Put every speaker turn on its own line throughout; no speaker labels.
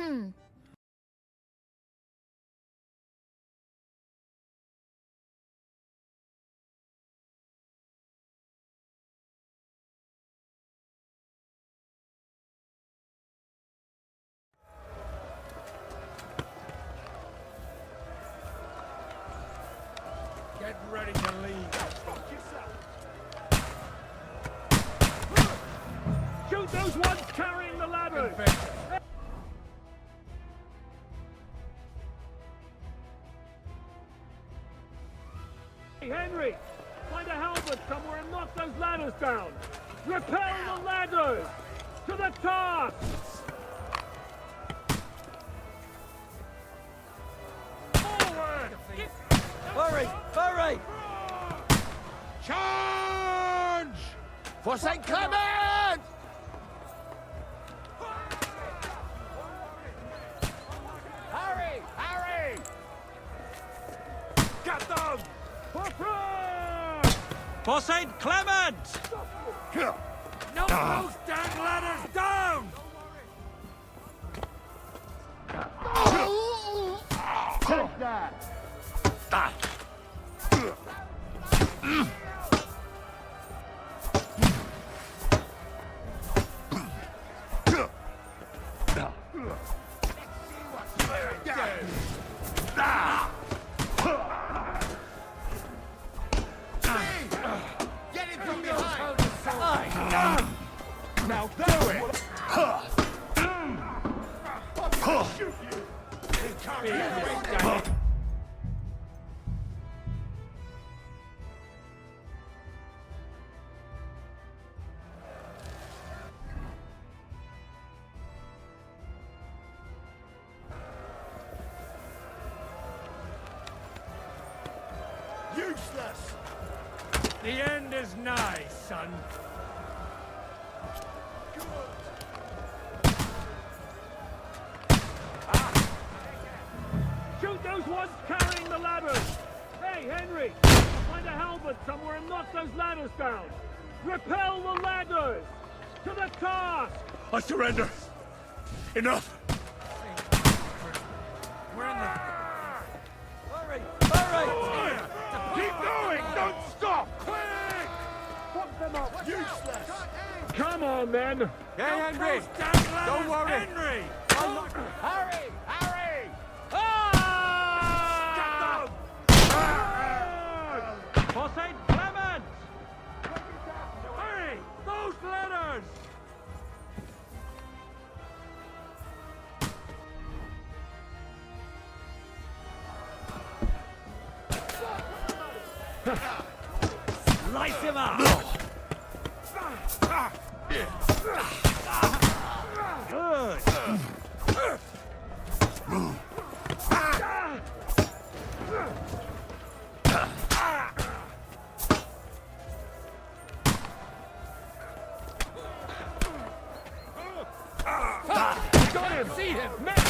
Get ready to leave.
Shoot those ones carrying the ladders! Hey, Henry! Find a halberd somewhere and knock those ladders down! Repel the ladders! To the task! Forward!
Hurry! Hurry!
Charge! For St. Clement! Hurry! Hurry!
Get them! For France!
For St. Clement!
Knock those damn ladders down!
Take that! Get him from behind! Now do it! Useless!
The end is nigh, son. Shoot those ones carrying the ladders! Hey, Henry! Find a halberd somewhere and knock those ladders down! Repel the ladders! To the task!
I surrender! Enough!
We're in the...
Hurry! Hurry!
Keep going! Don't stop!
Quick! Fuck them up!
Useless!
Come on, then!
Hey, Henry!
Don't
worry.
Henry!
Hurry! Hurry!
For St. Clement!
Hurry! Those ladders!
Slice him up! Good!
Got him! See him! Match!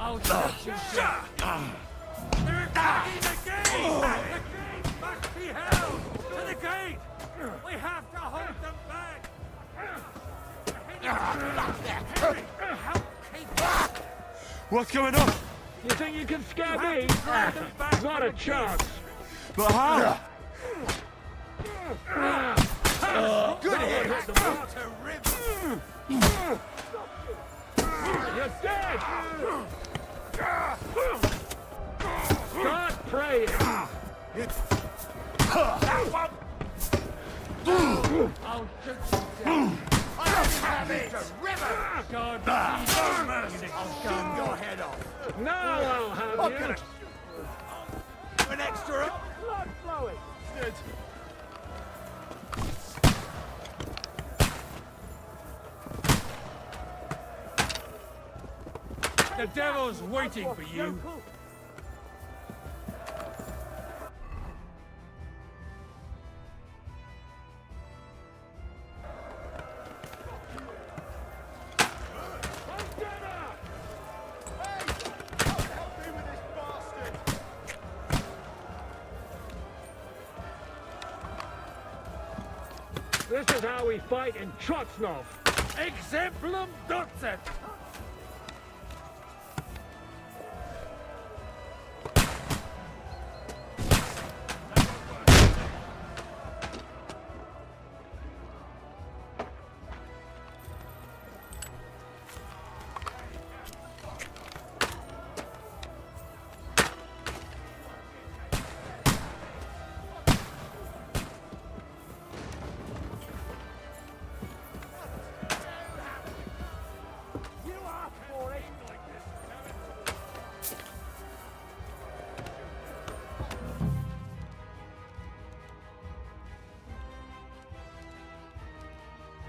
I'll shut you down! They're attacking the gate! The gate must be held! To the gate! We have to hold them back! Help keep...
What's going on?
You think you can scare me? Not a chance!
But how?
Good hit! You're dead! Start praying! I'll shoot you down! God, I'll gun your head off! Now I'll have you!
An extra?
Blood flowing!
The devil's waiting for you.
This is how we fight in Trotznov.
Exemplum docet!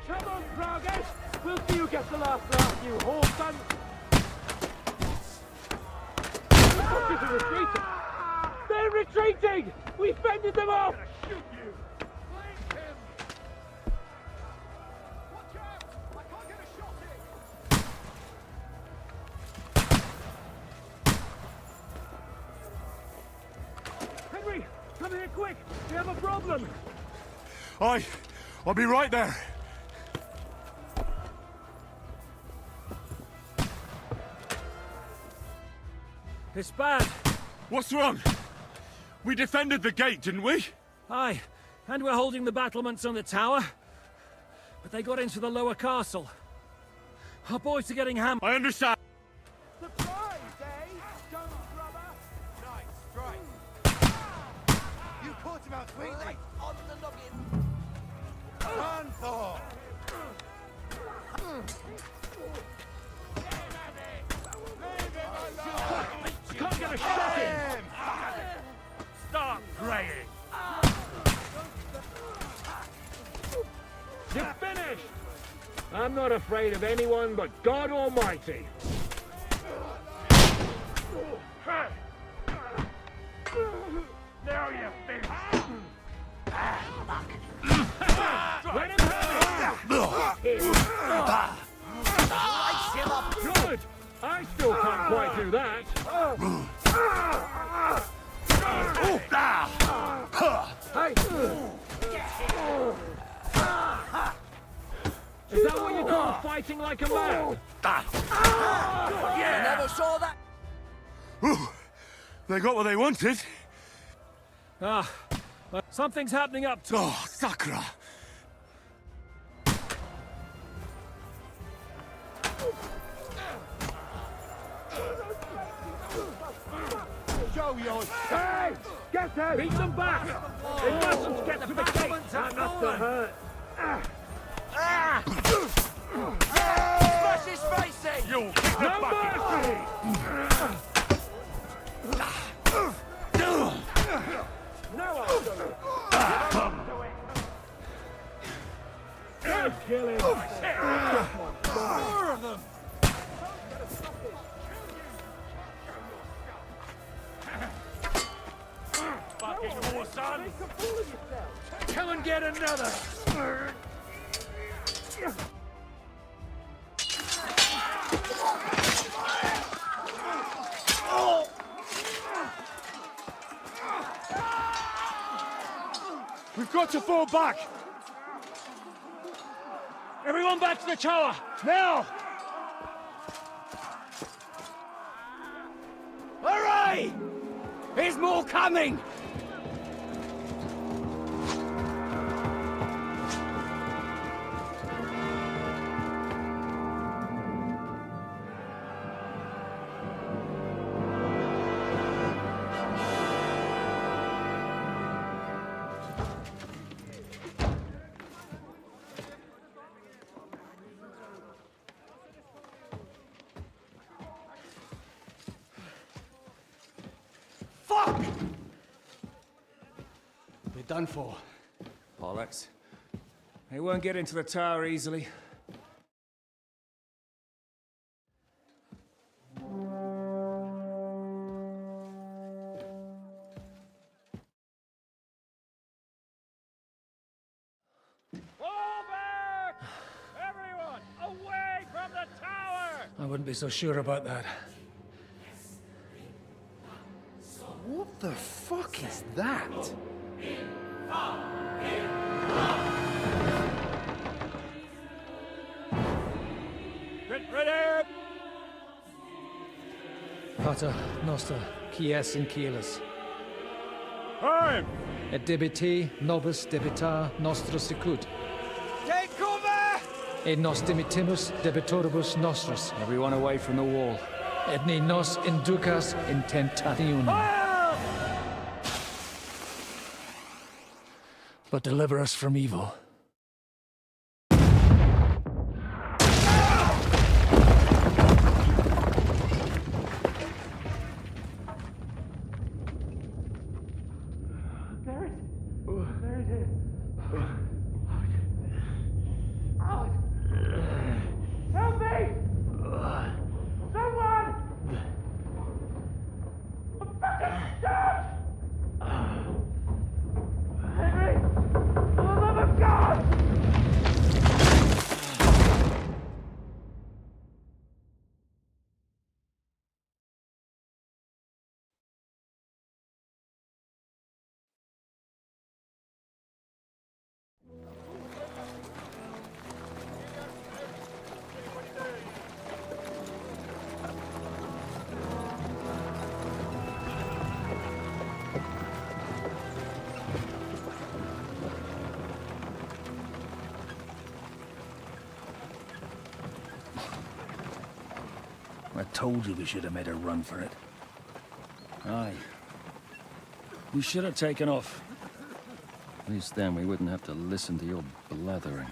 Come on, Dragas! We'll see who gets the last laugh, you whoreson! The Russians are retreating! They're retreating! We fended them off!
Shoot you! Flank him! Watch out! I can't get a shot in!
Henry! Come here quick! We have a problem!
I'll be right there.
It's bad.
What's wrong? We defended the gate, didn't we?
Aye, and we're holding the battlements on the tower. But they got into the lower castle. Our boys are getting hammered.
I understand.
Surprise, eh? Stone rubber!
Nice strike. You caught him out sweetly.
On the noggin.
Run, Thor.
Can't get a shot in!
Stop praying.
You're finished! I'm not afraid of anyone but God Almighty.
Now you're finished.
Let him have it!
Lights him up.
Good! I still can't quite do that. Hey! Is that what you call fighting like a man?
I never saw that.
They got what they wanted.
Ah, but something's happening up top.
Oh, Sakra. Show your
Hey! Get out! Beat them back! They mustn't get to the gate! That must have hurt.
Smash his face in.
You'll kick the
No
bucket.
mercy! Now I'll do it! Good killing!
More of them. Fucking horse, son.
Make a fool of yourself!
Come and get another.
We've got to fall back.
Everyone back to the tower.
Now.
Hooray! There's more coming. Fuck!
We're done for. Bollocks. They won't get into the tower easily.
Fall back! Everyone, away from the tower!
I wouldn't be so sure about that.
What the fuck is that?
Get ready!
Pater noster, qui es in caelis,
Time!
et debite nobis debitar nostra sicut,
Take cover!
et nos dimitimus debitoribus nostris,
Everyone away from the wall.
et ne nos inducas in tentationem, but deliver us from evil.
Help me! Someone! I'm fucking stuck! Henry! For the love of God!
I told you we should have made a run for it. Aye. We should have taken off. At least then we wouldn't have to listen to your blathering.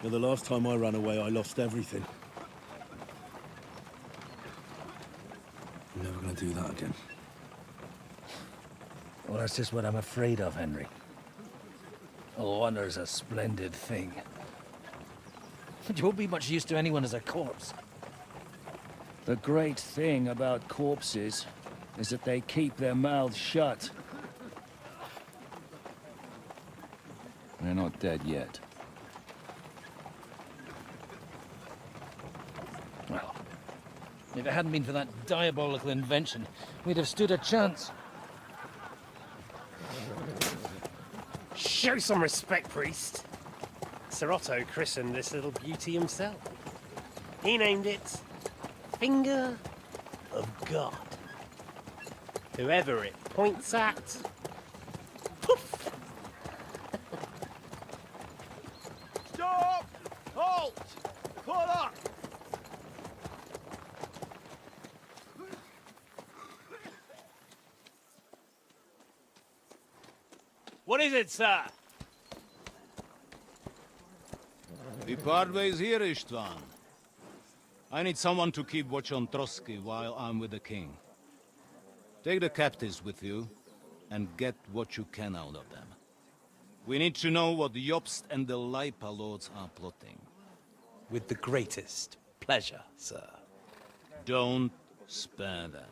Well, the last time I ran away, I lost everything. I'm never gonna do that again.
Well, that's just what I'm afraid of, Henry. Honor's a splendid thing.
But you won't be much use to anyone as a corpse.
The great thing about corpses is that they keep their mouths shut. They're not dead yet.
Well, if it hadn't been for that diabolical invention, we'd have stood a chance.
Show some respect, priest. Sir Otto christened this little beauty himself. He named it Finger of God. Whoever it points at, poof!
Stop! Halt! Pull up!
What is it, sir?
The Parve is here, Istvan. I need someone to keep watch on Trotsky while I'm with the king. Take the captives with you, and get what you can out of them. We need to know what the Jobst and the Leipa lords are plotting.
With the greatest pleasure, sir.
Don't spare them.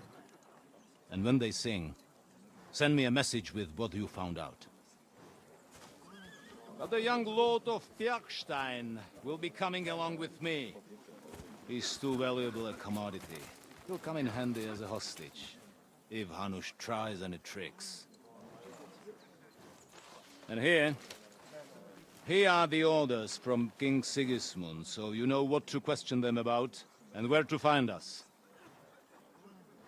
And when they sing, send me a message with what you found out. But the young lord of Bjergstein will be coming along with me. He's too valuable a commodity. He'll come in handy as a hostage, if Hanush tries any tricks. And here are the orders from King Sigismund, so you know what to question them about, and where to find us.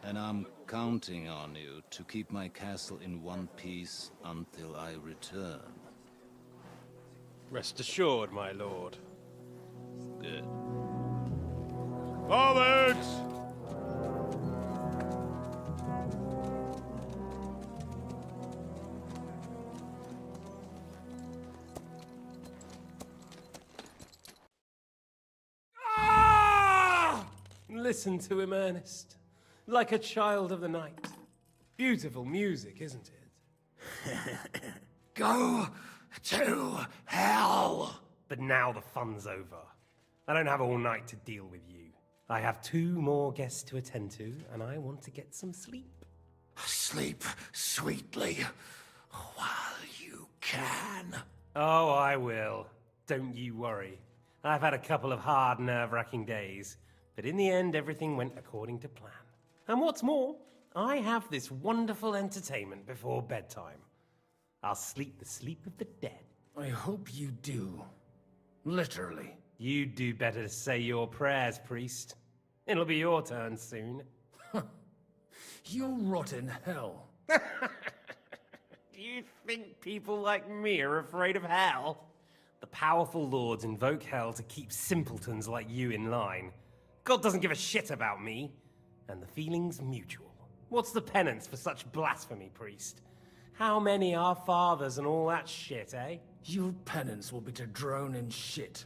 And I'm counting on you to keep my castle in one piece until I return.
Rest assured, my lord.
Good.
Forwards!
Listen to him, Ernest. Like a child of the night. Beautiful music, isn't it?
Go to hell!
But now the fun's over. I don't have all night to deal with you. I have 2 more guests to attend to, and I want to get some sleep.
Sleep sweetly while you can.
Oh, I will. Don't you worry. I've had a couple of hard, nerve-wracking days, but in the end, everything went according to plan. And what's more, I have this wonderful entertainment before bedtime. I'll sleep the sleep of the dead.
I hope you do. Literally.
You'd do better to say your prayers, priest. It'll be your turn soon.
You rot in hell.
Do you think people like me are afraid of hell? The powerful lords invoke hell to keep simpletons like you in line. God doesn't give a shit about me, and the feeling's mutual. What's the penance for such blasphemy, priest? How many are fathers and all that shit, eh?
Your penance will be to drown in shit.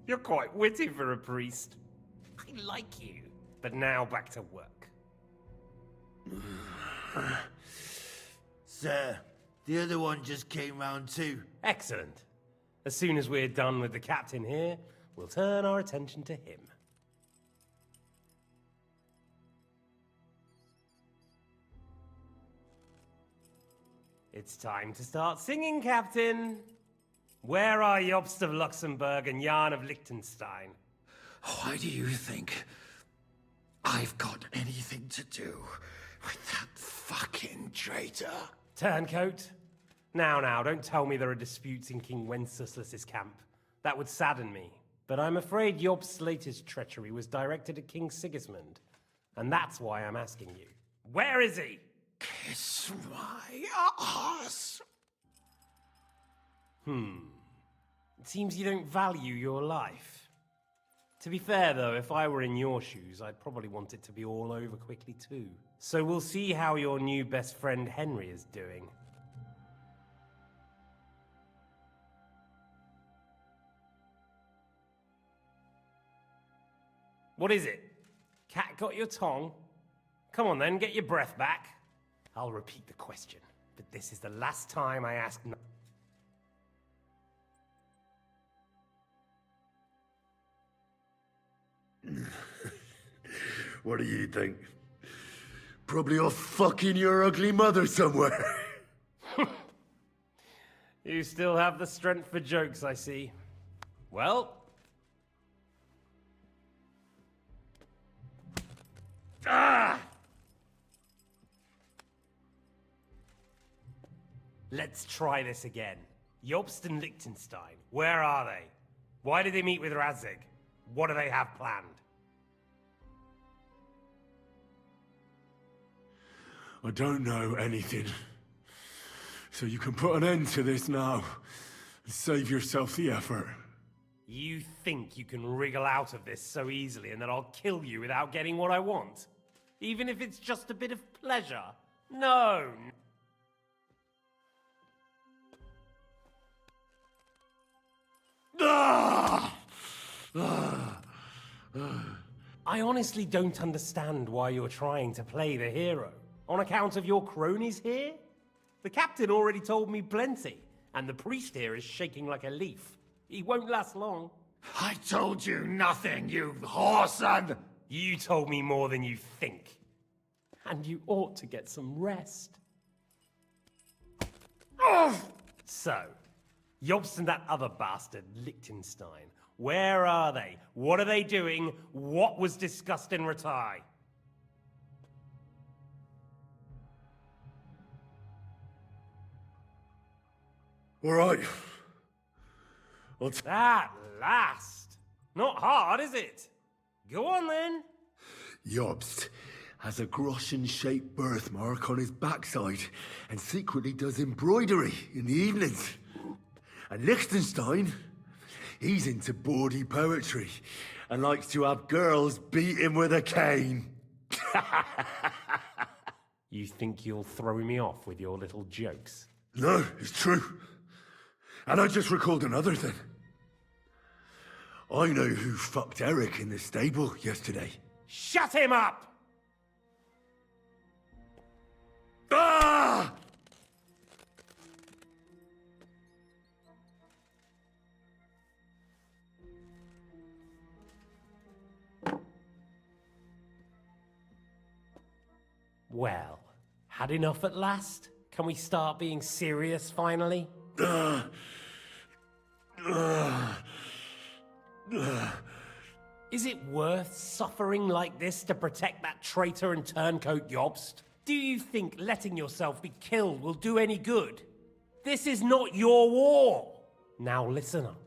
You're quite witty for a priest. I like you. But now back to work.
Sir, the other one just came round too.
Excellent. As soon as we're done with the captain here, we'll turn our attention to him. It's time to start singing, Captain. Where are Jobst of Luxembourg and Jan of Liechtenstein?
Why do you think I've got anything to do with that fucking traitor?
Turncoat. Now, don't tell me there are disputes in King Wenceslas's camp. That would sadden me. But I'm afraid Jobst's latest treachery was directed at King Sigismund. And that's why I'm asking you. Where is he?
Kiss my ass.
It seems you don't value your life. To be fair, though, if I were in your shoes, I'd probably want it to be all over quickly, too. So we'll see how your new best friend Henry is doing. What is it? Cat got your tongue? Come on then, get your breath back. I'll repeat the question, but this is the last time I ask no.
What do you think? Probably off fucking your ugly mother somewhere.
You still have the strength for jokes, I see. Well... Let's try this again. Jobst and Liechtenstein, where are they? Why did they meet with Radzig? What do they have planned?
I don't know anything. So you can put an end to this now. And save yourself the effort.
You think you can wriggle out of this so easily and that I'll kill you without getting what I want? Even if it's just a bit of pleasure? No! I honestly don't understand why you're trying to play the hero. On account of your cronies here? The captain already told me plenty, and the priest here is shaking like a leaf. He won't last long.
I told you nothing, you whoreson!
You told me more than you think. And you ought to get some rest. So, Jobst and that other bastard, Liechtenstein, where are they? What are they doing? What was discussed in Rattay?
All right.
At last! Not hard, is it? Go on then.
Jobst has a Groschen-shaped birthmark on his backside and secretly does embroidery in the evenings. And Liechtenstein, he's into bawdy poetry and likes to have girls beat him with a cane.
You think you'll throw me off with your little jokes?
No, it's true. And I just recalled another thing. I know who fucked Eric in the stable yesterday.
Shut him up!
Ah!
Well, had enough at last? Can we start being serious finally? Is it worth suffering like this to protect that traitor and turncoat Jobst? Do you think letting yourself be killed will do any good? This is not your war! Now listen up.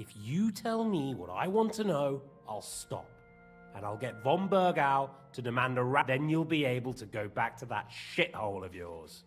If you tell me what I want to know, I'll stop. And I'll get von Bergau to demand a then you'll be able to go back to that shithole of yours.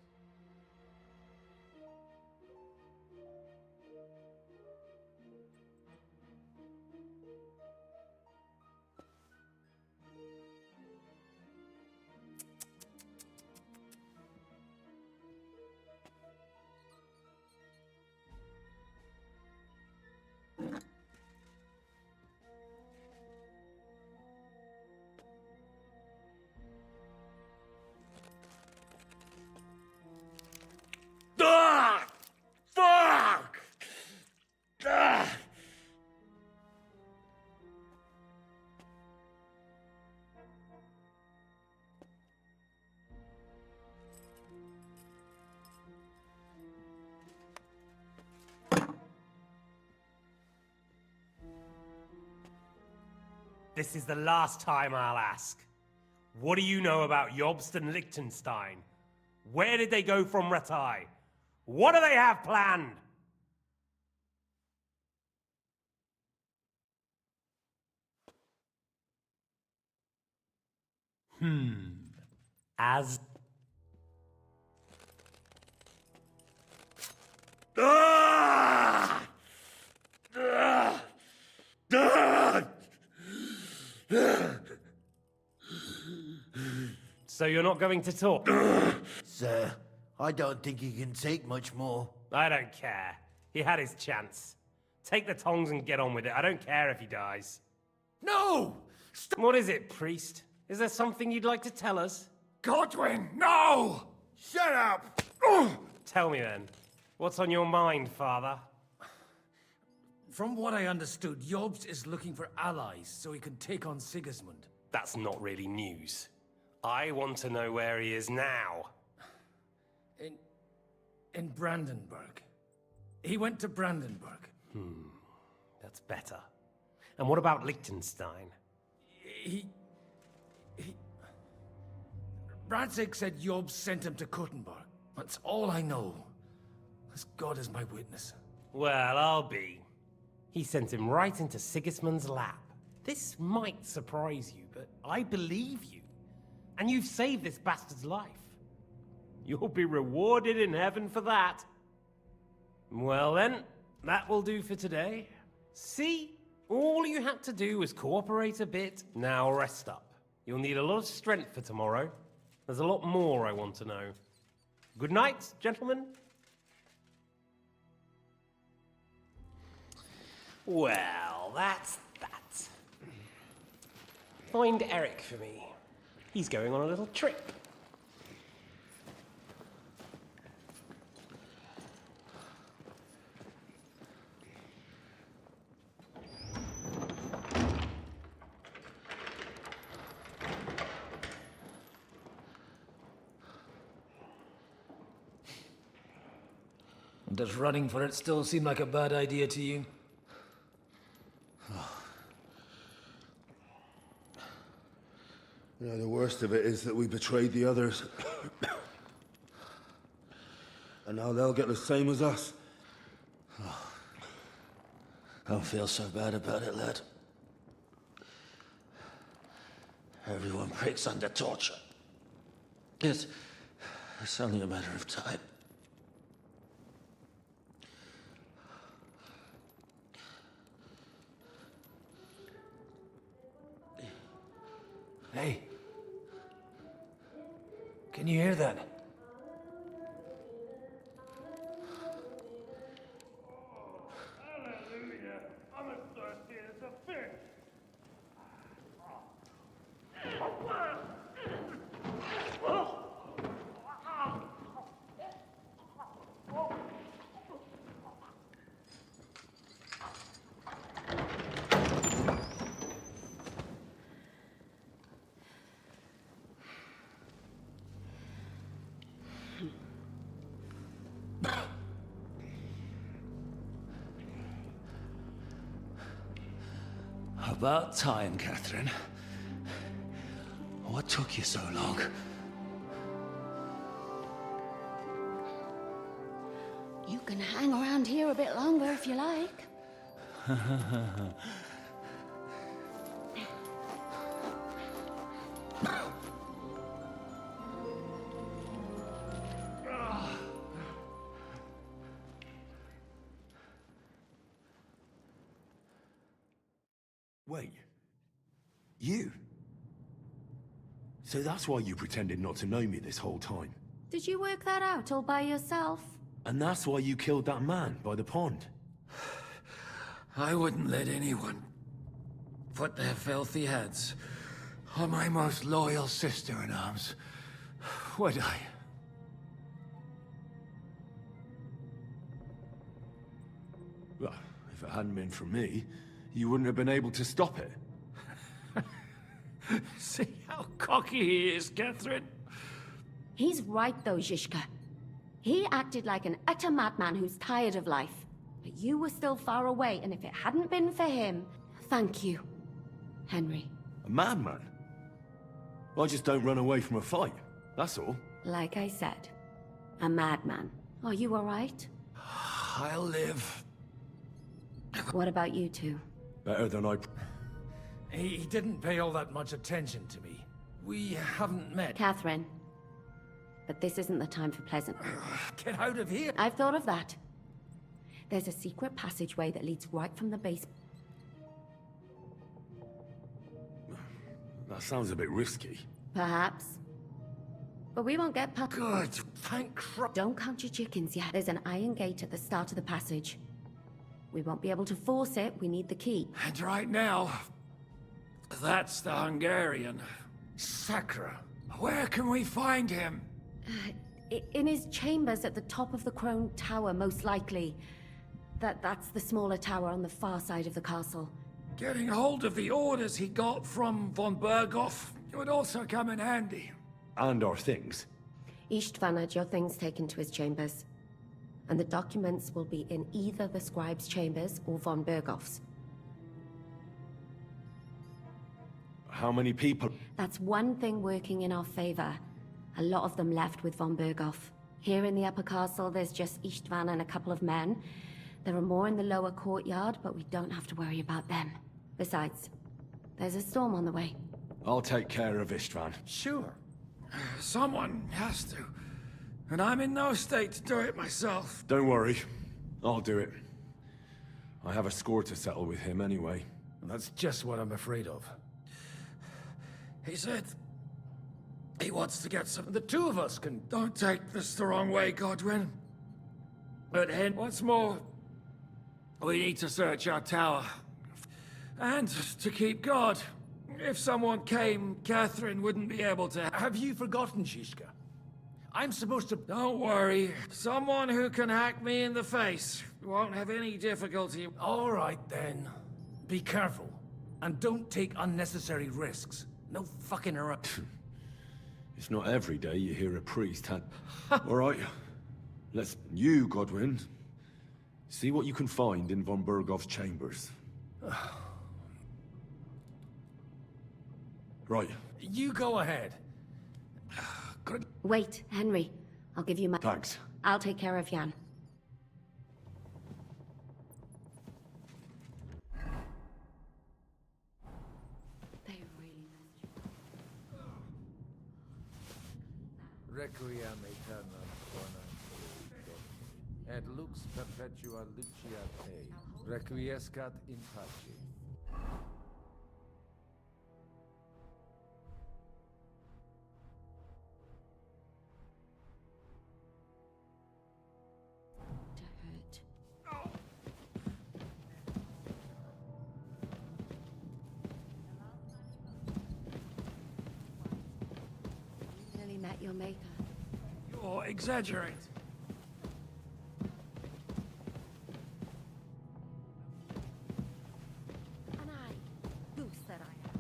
Ah! Fuck! Ah!
This is the last time I'll ask. What do you know about Jobst and Liechtenstein? Where did they go from Rattay? What do they have planned? As...
Ah! Ah! Ah!
So you're not going to talk?
Sir, I don't think he can take much more.
I don't care. He had his chance. Take the tongs and get on with it. I don't care if he dies.
No!
What is it, priest? Is there something you'd like to tell us?
Godwin, no! Shut up!
Tell me then. What's on your mind, father?
From what I understood, Jobst is looking for allies so he can take on Sigismund.
That's not really news. I want to know where he is now.
In Brandenburg. He went to Brandenburg.
That's better. And what about Liechtenstein?
Radzig said Jobst sent him to Kuttenberg. That's all I know. As God is my witness.
Well, I'll be. He sent him right into Sigismund's lap. This might surprise you, but I believe you. And you've saved this bastard's life. You'll be rewarded in heaven for that. Well then, that will do for today. See? All you had to do was cooperate a bit. Now rest up. You'll need a lot of strength for tomorrow. There's a lot more I want to know. Good night, gentlemen. Well, that's that. Find Eric for me. He's going on a little trip.
Does running for it still seem like a bad idea to you?
You know, the worst of it is that we betrayed the others. And now they'll get the same as us.
Don't feel so bad about it, lad. Everyone breaks under torture. It's only a matter of time.
Hey. Can you hear that?
Hallelujah. I'm as thirsty as a fish.
About time, Catherine. What took you so long?
You can hang around here a bit longer if you like.
Wait. You? So that's why you pretended not to know me this whole time?
Did you work that out all by yourself?
And that's why you killed that man by the pond?
I wouldn't let anyone put their filthy heads on my most loyal sister-in-arms, would I?
Well, if it hadn't been for me, you wouldn't have been able to stop it.
See how cocky he is, Catherine?
He's right though, Zizka. He acted like an utter madman who's tired of life. But you were still far away, and if it hadn't been for him... Thank you, Henry.
A madman? I just don't run away from a fight, that's all.
Like I said, a madman. Are you alright?
I'll live.
What about you two?
Better than I...
He didn't pay all that much attention to me. We haven't met.
Catherine. But this isn't the time for pleasant.
Get out of here!
I've thought of that. There's a secret passageway that leads right from the base.
That sounds a bit risky.
Perhaps. But we won't get past...
Good, thank Christ.
Don't count your chickens yet. There's an iron gate at the start of the passage. We won't be able to force it. We need the key.
And right now, that's the Hungarian. Sakra. Where can we find him?
In his chambers at the top of the Crone Tower, most likely. That's the smaller tower on the far side of the castle.
Getting hold of the orders he got from von Berghoff would also come in handy.
And our things.
Istvan had your things taken to his chambers. And the documents will be in either the scribe's chambers or von Berghoff's.
How many people?
That's one thing working in our favor. A lot of them left with von Berghoff. Here in the upper castle, there's just Istvan and a couple of men. There are more in the lower courtyard, but we don't have to worry about them. Besides, there's a storm on the way.
I'll take care of Istvan.
Sure. Someone has to. And I'm in no state to do it myself.
Don't worry. I'll do it. I have a score to settle with him anyway.
That's just what I'm afraid of. He said he wants to get some... The two of us can... Don't take this the wrong way, Godwin. But what's more, we need to search our tower. And to keep guard. If someone came, Catherine wouldn't be able to... Have you forgotten, Zizka? I'm supposed to... Don't worry. Someone who can hack me in the face won't have any difficulty. All right, then. Be careful. And don't take unnecessary risks. No fucking around.
It's not every day you hear a priest had... All right. You, Godwin, see what you can find in von Berghoff's chambers. Right.
You go ahead. Good.
Wait, Henry. I'll give you my...
Thanks.
I'll take care of Jan. They really missed you.
Requiem aeternam et lux perpetua lucia te, requiescat in pace.
Met your maker.
You're exaggerating.
And I, goose that I am.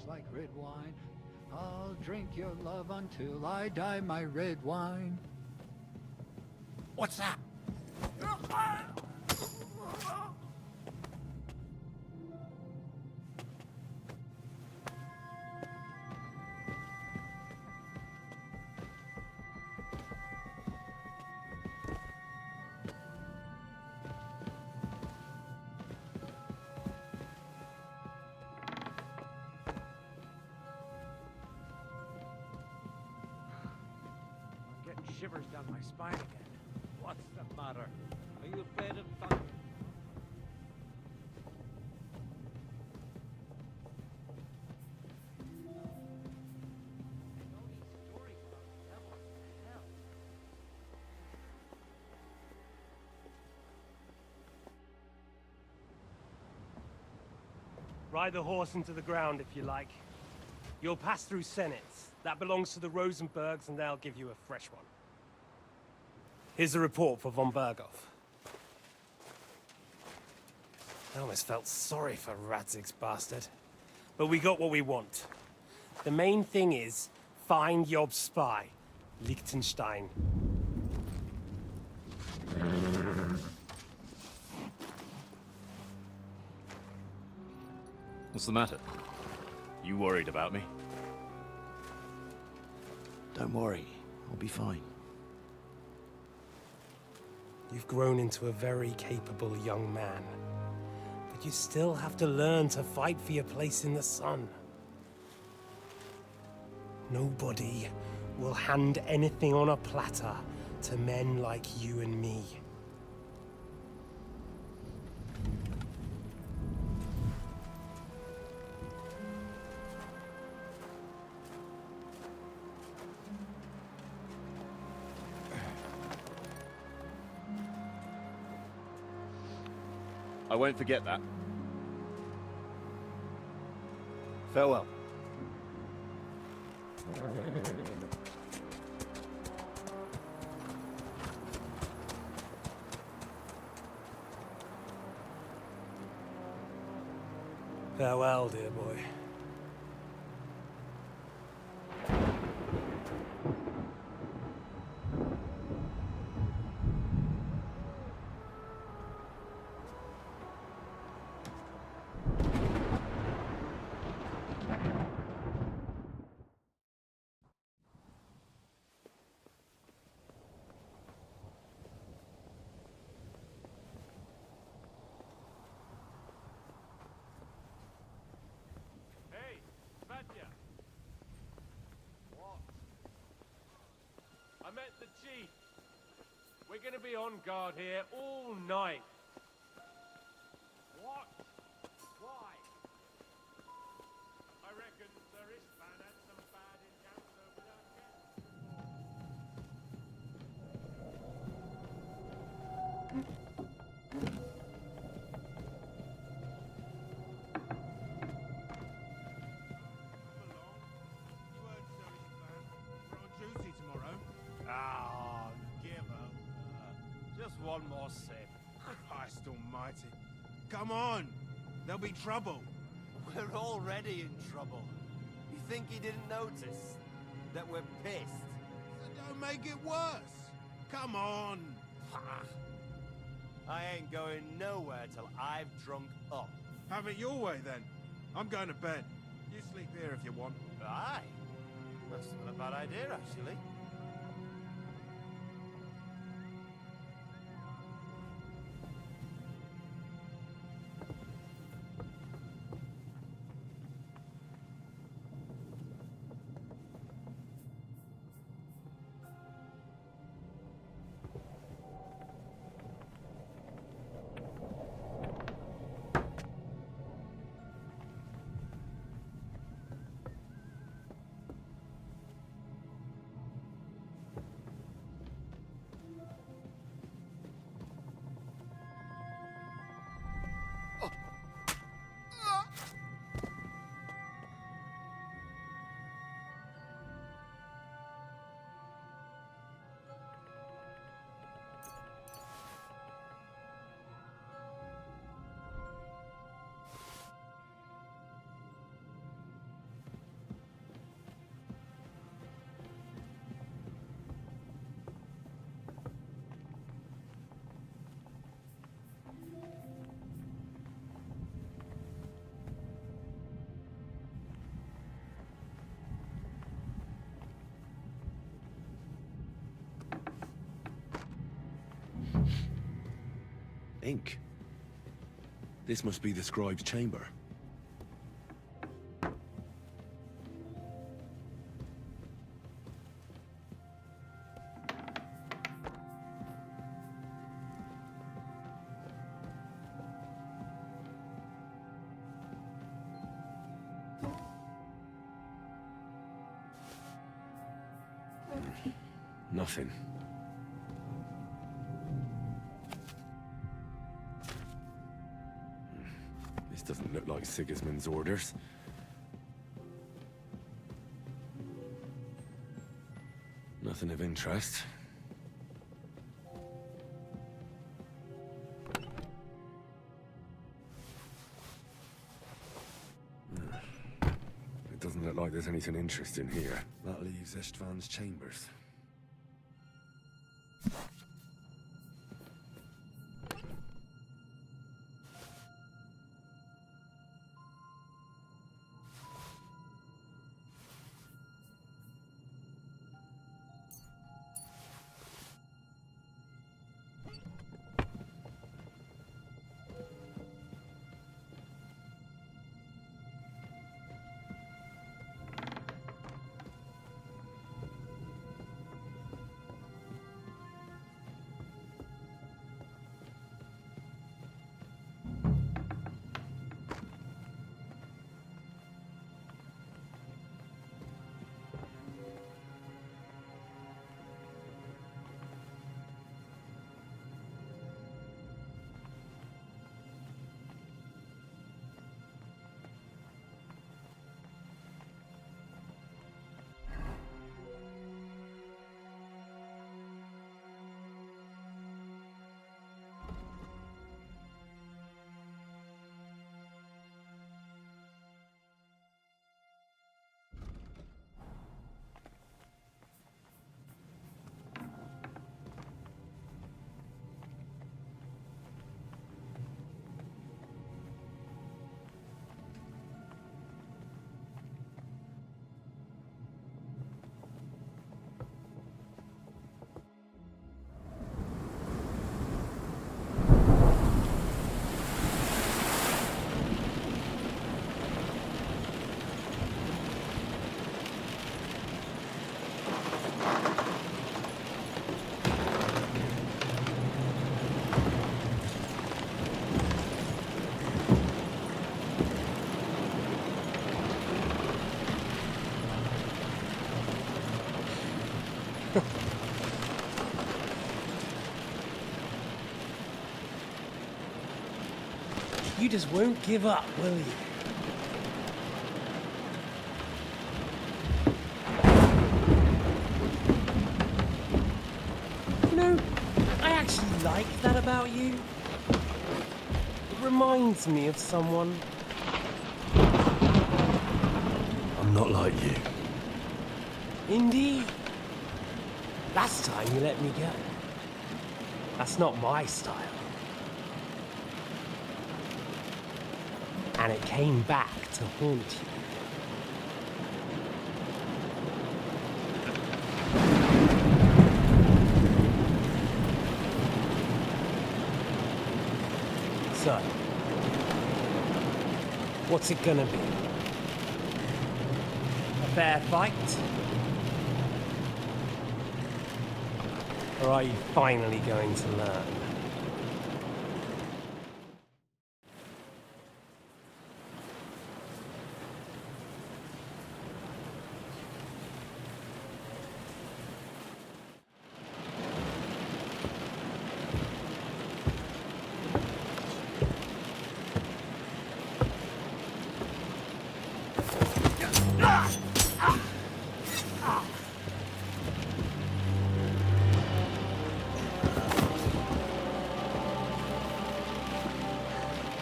like red wine. I'll drink your love until I die, my red wine.
What's that?
Shivers down my spine again. What's the matter? Are you afraid of thunder?
Ride the horse into the ground if you like. You'll pass through Senates. That belongs to the Rosenbergs, and they'll give you a fresh one. Here's a report for von Berghoff. I almost felt sorry for Radzig's bastard. But we got what we want. The main thing is, find Job's spy, Liechtenstein.
What's the matter? You worried about me?
Don't worry, I'll be fine.
You've grown into a very capable young man. But you still have to learn to fight for your place in the sun. Nobody will hand anything on a platter to men like you and me.
I won't forget that. Farewell.
Farewell, dear boy.
I met the chief. We're gonna be on guard here all night. What? Why? I reckon Sir Istvan had some bad encounters over
Ah, give up. Just one more sip.
Christ almighty. Come on! There'll be trouble.
We're already in trouble. You think he didn't notice that we're pissed?
Don't make it worse. Come on.
I ain't going nowhere till I've drunk up.
Have it your way then. I'm going to bed. You sleep here if you want.
Aye. That's not a bad idea, actually.
ink. This must be the scribe's chamber. Nothing. This doesn't look like Sigismund's orders. Nothing of interest. It doesn't look like there's anything interesting here. That leaves Istvan's chambers.
You just won't give up, will you? You know, I actually like that about you. It reminds me of someone.
I'm not like you.
Indeed. Last time you let me go. That's not my style. And it came back to haunt you. So, what's it gonna be? A fair fight? Or are you finally going to learn?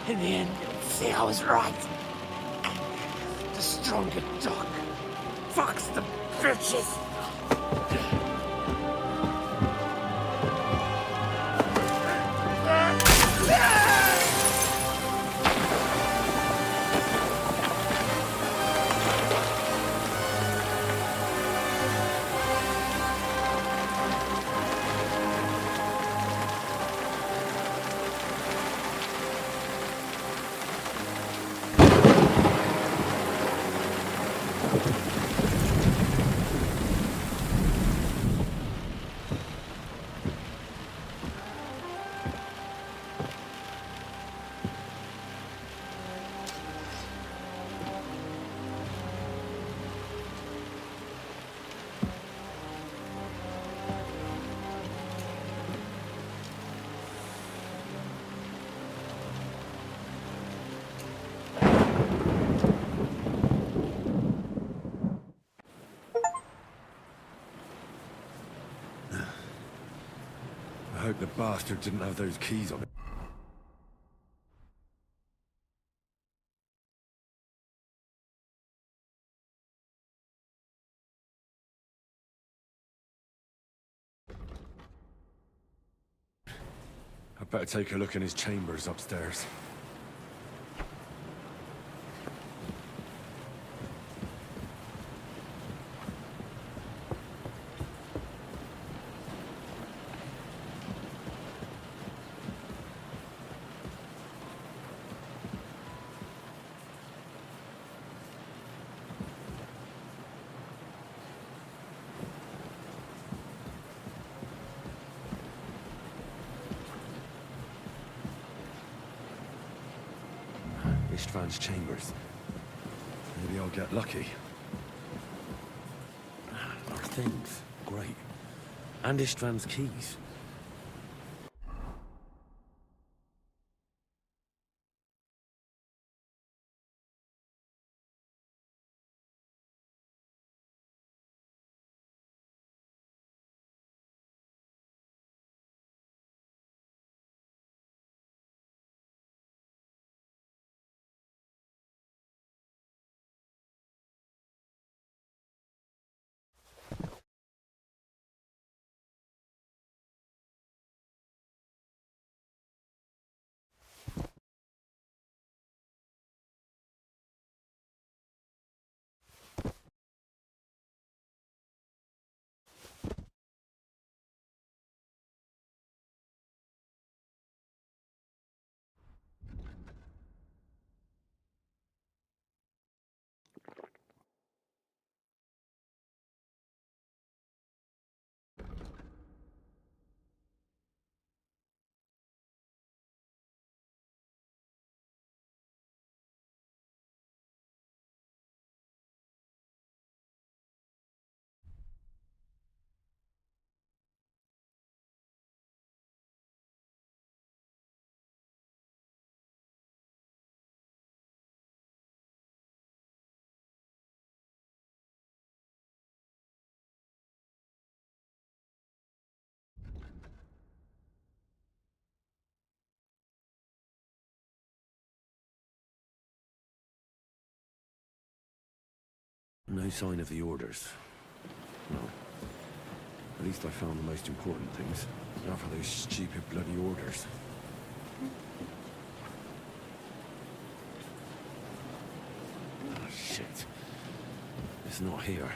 In the end, you'll see I was right. The stronger dog. Fucks the bitches.
hope the bastard didn't have those keys on it. I'd better take a look in his chambers upstairs. Istvan's chambers. Maybe I'll get lucky. Our things. Great. And Istvan's keys. No sign of the orders. No. At least I found the most important things. Now for those stupid bloody orders. Oh, shit. It's not here.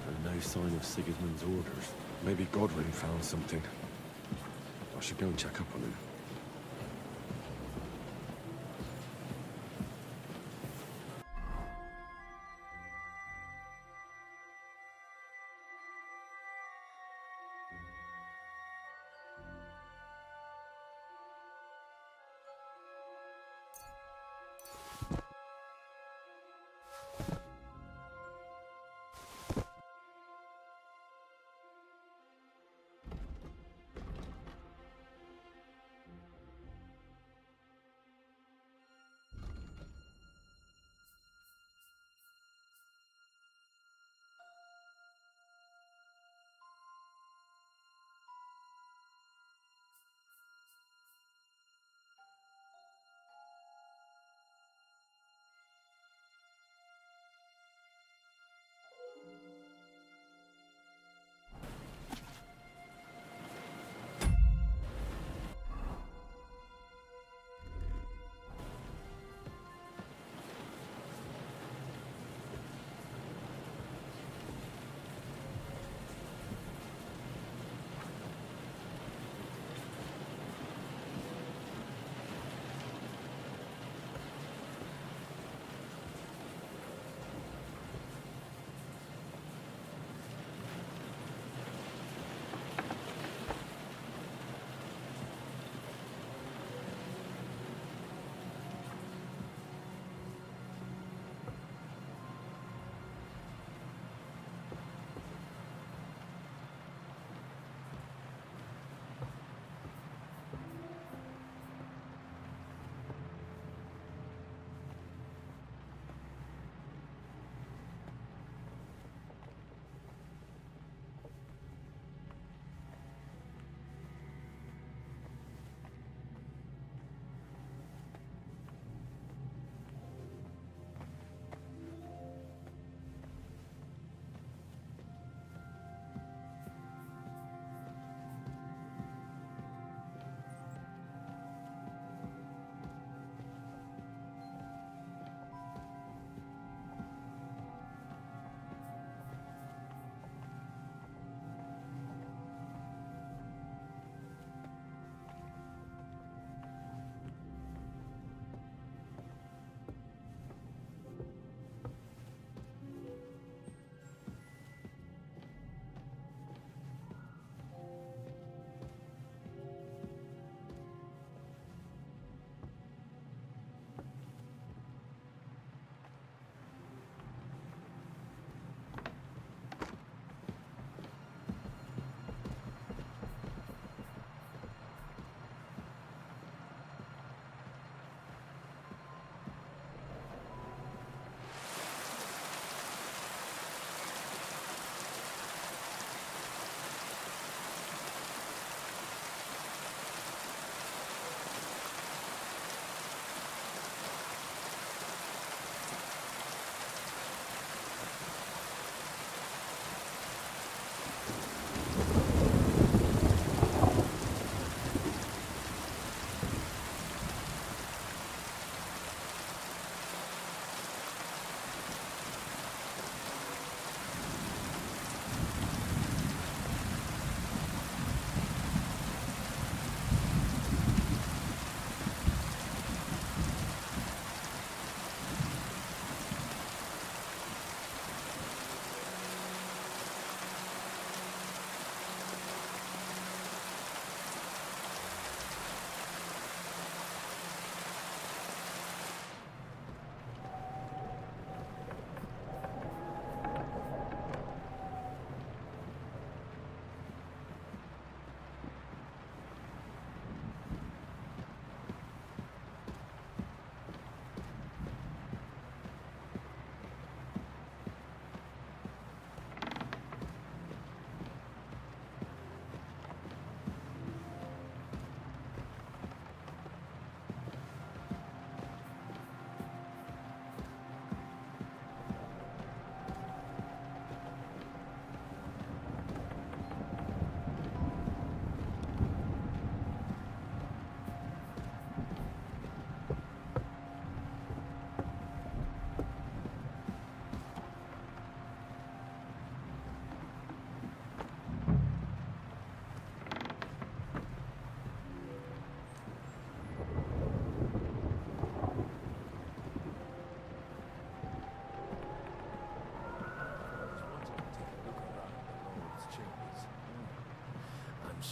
And no sign of Sigismund's orders. Maybe Godwin found something. I should go and check up on him.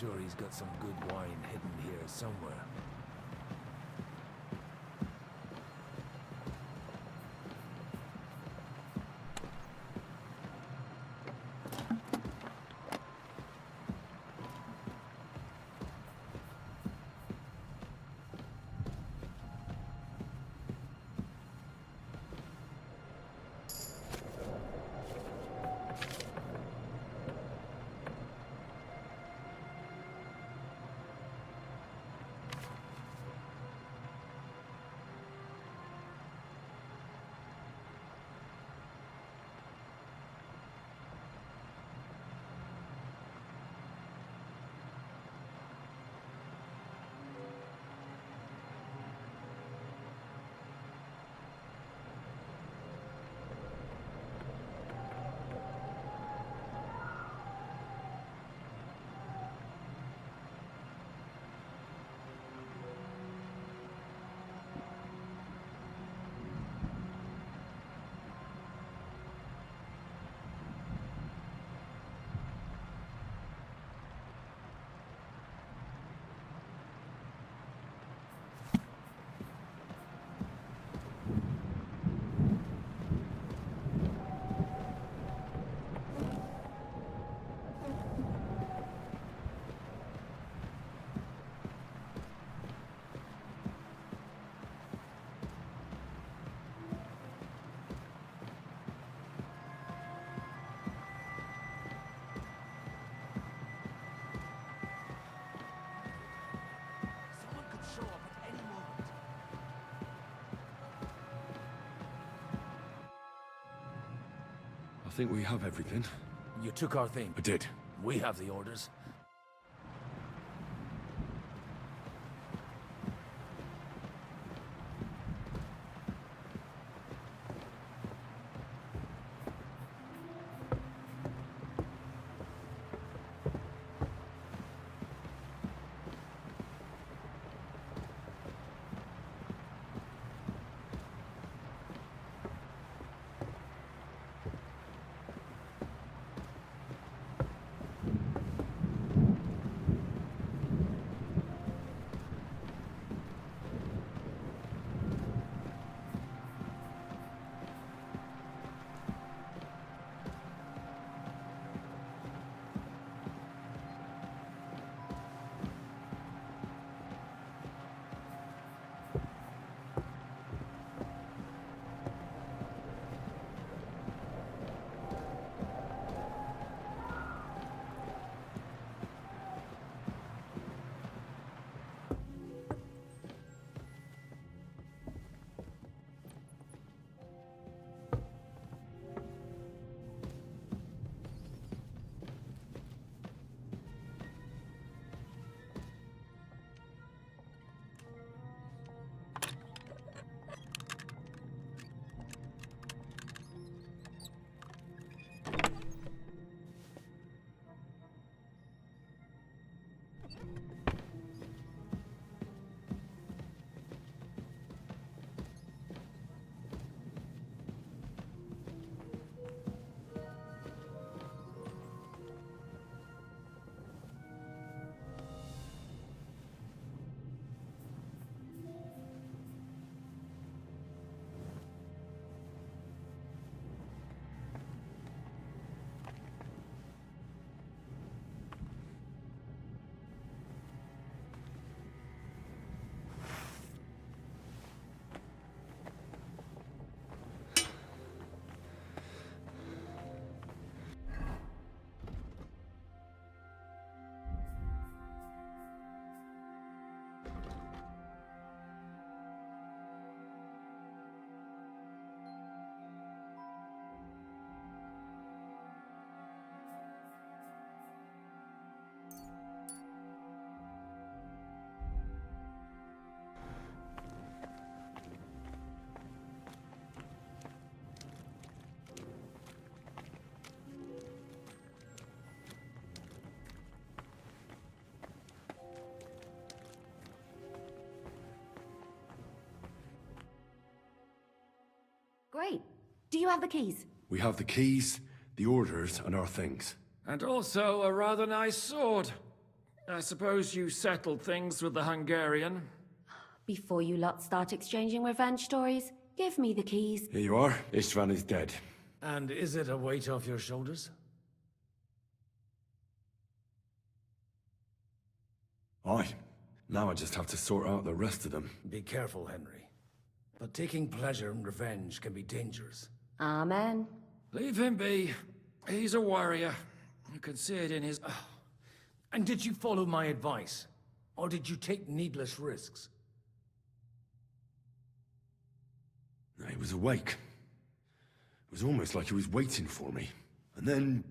sure he's got some good wine hidden here somewhere.
I think we have everything.
You took our thing.
I did.
We have the orders.
Great. Do you have the keys?
We have the keys, the orders, and our things.
And also a rather nice sword. I suppose you settled things with the Hungarian?
Before you lot start exchanging revenge stories, give me the keys.
Here you are. Istvan is dead.
And is it a weight off your shoulders?
Aye. Now I just have to sort out the rest of them.
Be careful, Henry. But taking pleasure in revenge can be dangerous.
Amen.
Leave him be. He's a warrior. You can see it in his... And did you follow my advice? Or did you take needless risks?
He was awake. It was almost like he was waiting for me. And then...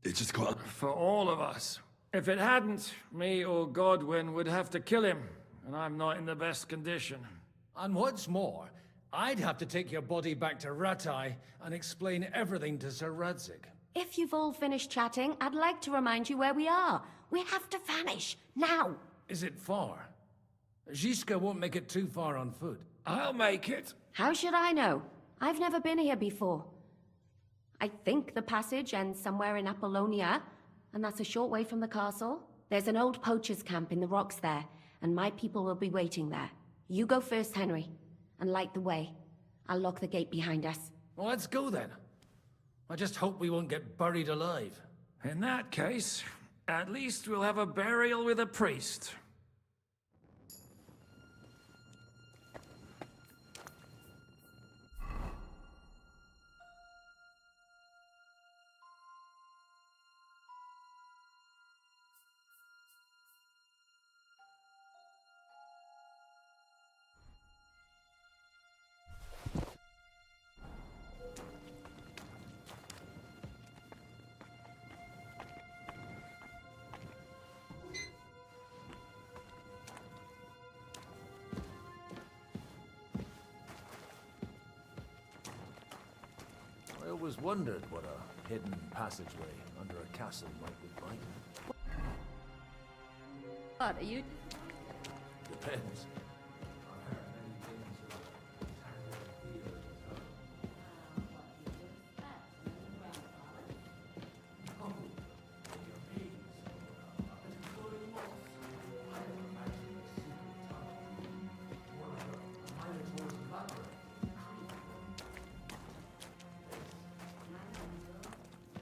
it just got...
For all of us. If it hadn't, me or Godwin would have to kill him. And I'm not in the best condition. And what's more, I'd have to take your body back to Rattay and explain everything to Sir Radzig.
If you've all finished chatting, I'd like to remind you where we are. We have to vanish, now!
Is it far? Zizka won't make it too far on foot. I'll make it.
How should I know? I've never been here before. I think the passage ends somewhere in Apollonia, and that's a short way from the castle. There's an old poacher's camp in the rocks there, and my people will be waiting there. You go first, Henry, and light the way. I'll lock the gate behind us.
Well, let's go then. I just hope we won't get buried alive. In that case, at least we'll have a burial with a priest.
I always wondered what a hidden passageway under a castle might look like.
What, are you...
Depends.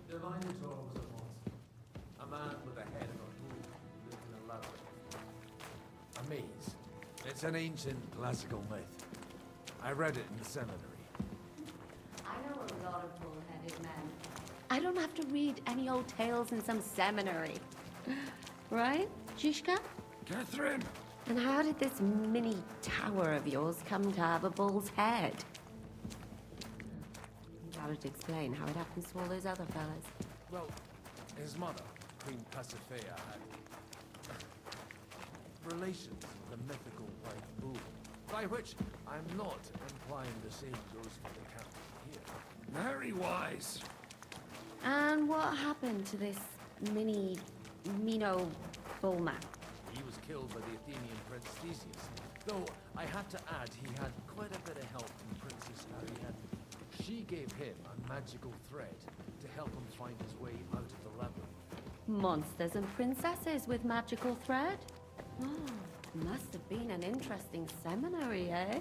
The Minotaur was a monster. A man with a head of a bull who lived in a labyrinth. A maze. It's an ancient classical myth. I read it in the seminary.
I know a lot of bull-headed men. I don't have to read any old tales in some seminary. Right, Zizka?
Catherine!
And how did this mini tower of yours come to have a bull's head? How would explain how it happens to all those other fellas?
Well, his mother, Queen Pasiphae, had relations with a mythical white bull. By which I'm not implying the same goes for the captain here.
Very wise.
And what happened to this Mino bullman?
He was killed by the Athenian Prince Theseus. Though I have to add he had quite a bit of help from Princess Ariadne. She gave him a magical thread to help him find his way out of the labyrinth.
Monsters and princesses with magical thread? Oh, must have been an interesting seminary, eh?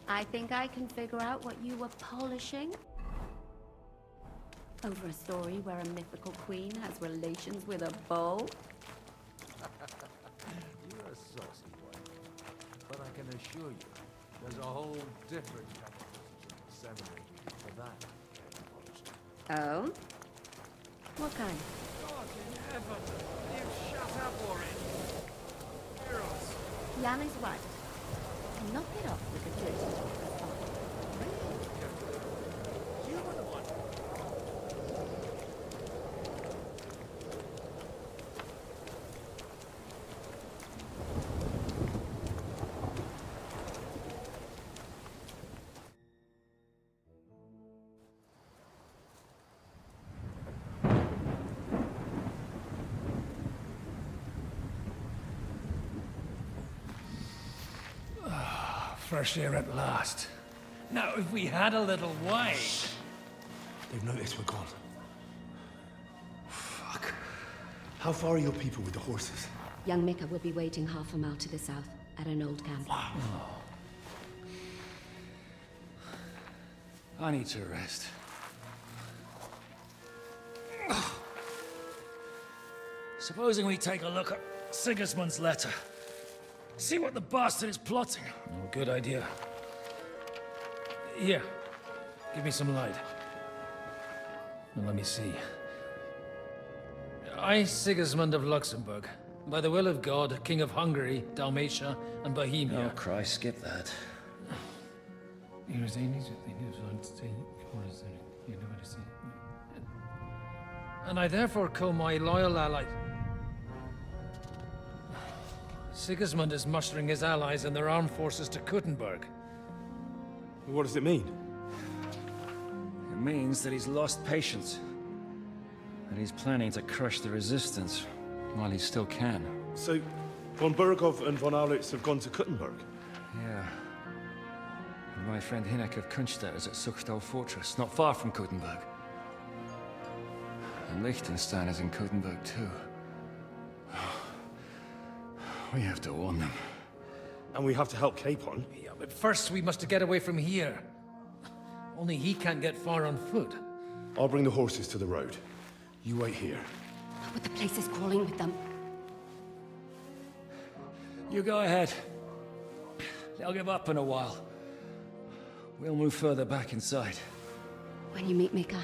I think I can figure out what you were polishing. Over a story where a mythical queen has relations with a bull?
You're a saucy one. But I can assure you, there's a whole different kind of seminary for that kind of polishing.
Oh? What kind?
God in heaven! You shut up already! Heroes!
Jan is right. Knock it off with the dirty talk.
You were the one! Fresh air at last. Now, if we had a little wine...
They've noticed we're gone. How far are your people with the horses?
Young Mika will be waiting half a mile to the south, at an old camp.
I need to rest. Supposing we take a look at Sigismund's letter. See what the bastard is plotting. Oh, good idea. Here, give me some light. Now, let me see. I, Sigismund of Luxembourg, by the will of God, King of Hungary, Dalmatia, and Bohemia.
Oh, Christ, skip that.
And I therefore call my loyal allies. Sigismund is mustering his allies and their armed forces to Kuttenberg.
What does it mean?
It means that he's lost patience. And he's planning to crush the resistance while he still can.
So, von Burgov and von Aulitz have gone to Kuttenberg?
Yeah. And my friend Hinek of Kunstadt is at Suchtal Fortress, not far from Kuttenberg. And Liechtenstein is in Kuttenberg too. We have to warn them.
And we have to help Capon?
Yeah, but first we must get away from here. Only he can't get far on foot.
I'll bring the horses to the road. You wait here.
But the place is crawling with them.
You go ahead. They'll give up in a while. We'll move further back inside.
When you meet Mika,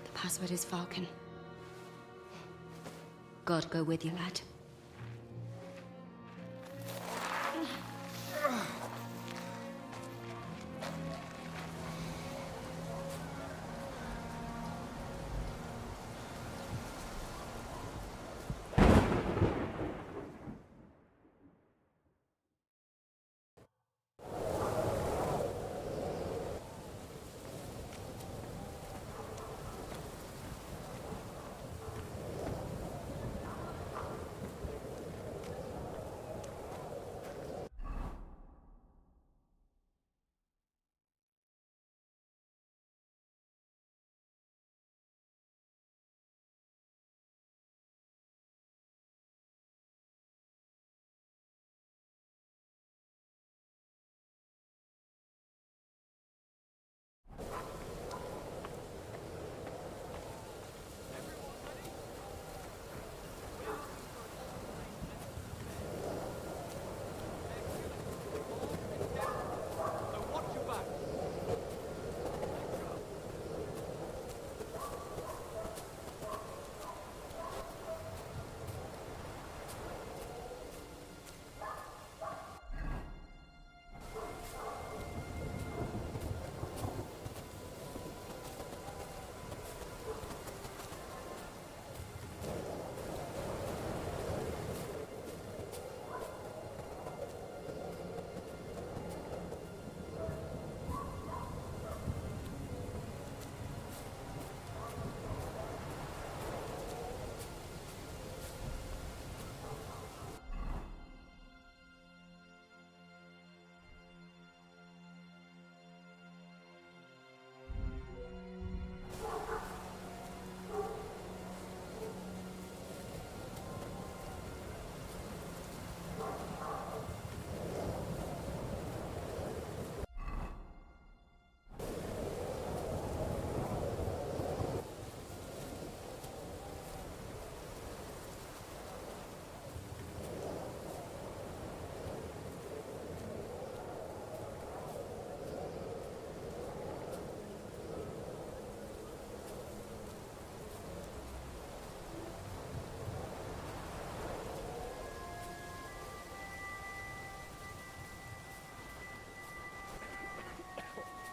the password is Falcon. God go with you, lad.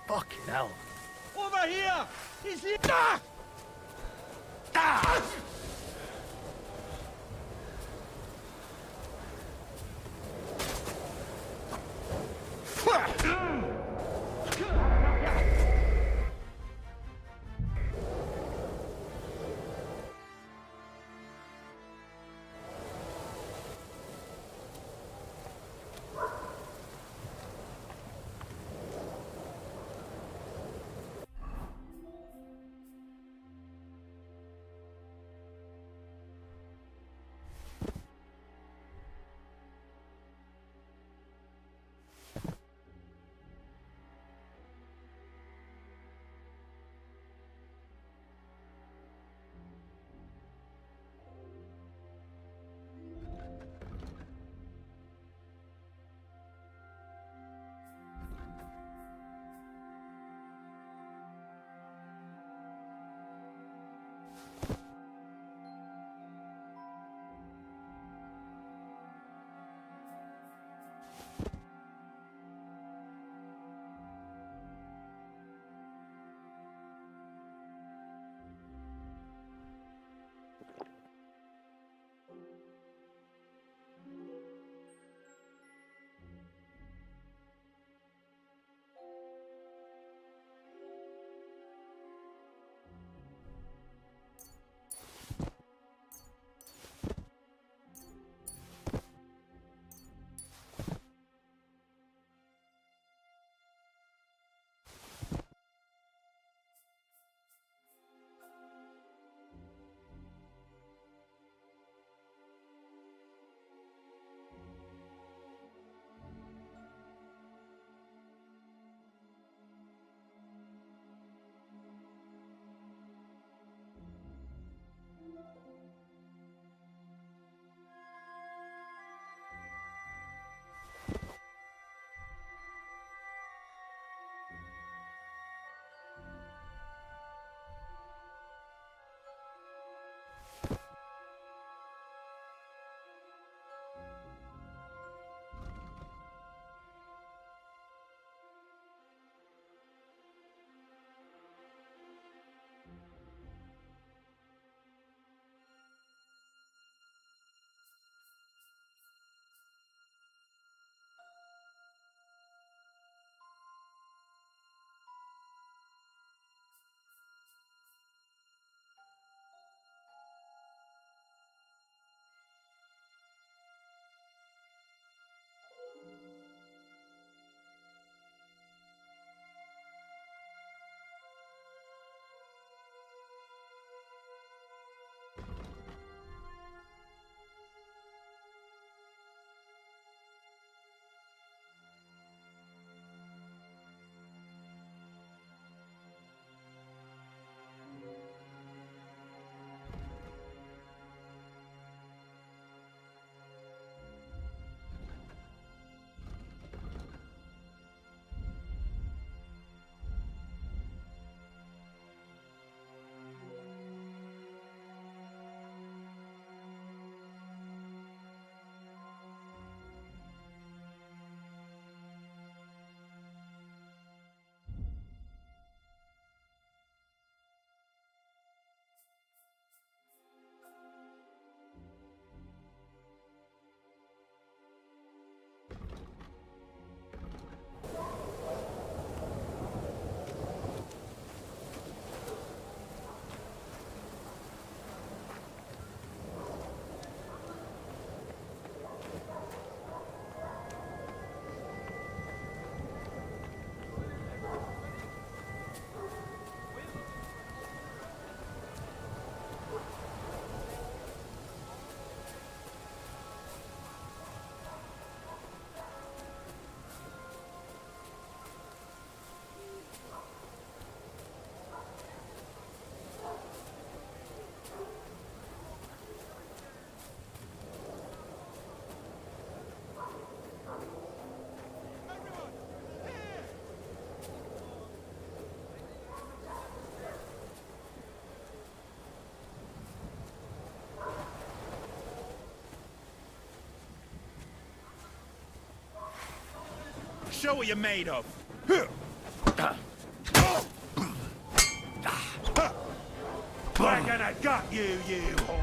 Fucking hell.
Over here! He's here!
Ah! Ah!
show what you're made of. We're gonna gut you, you whore.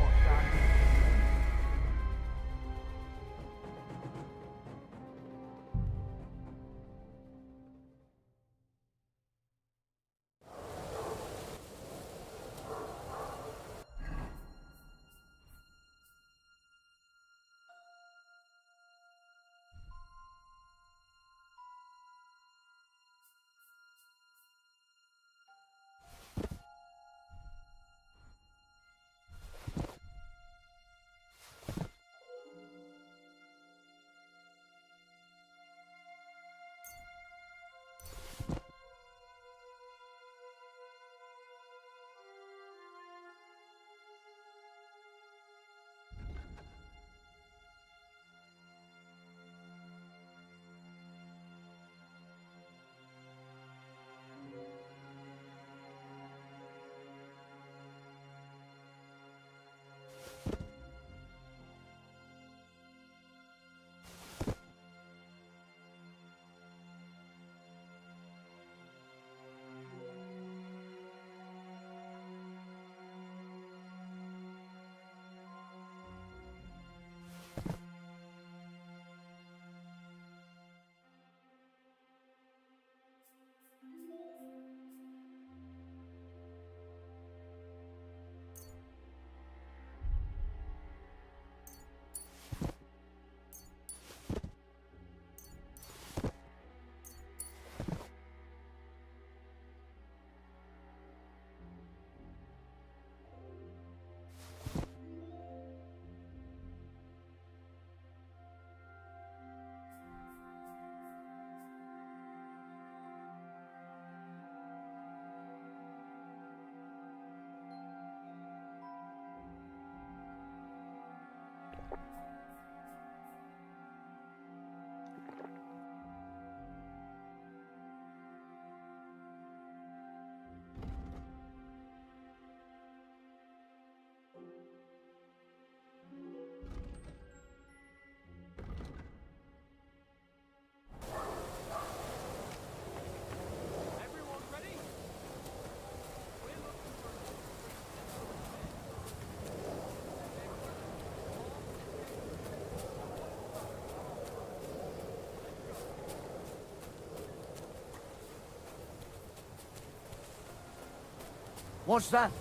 What's that?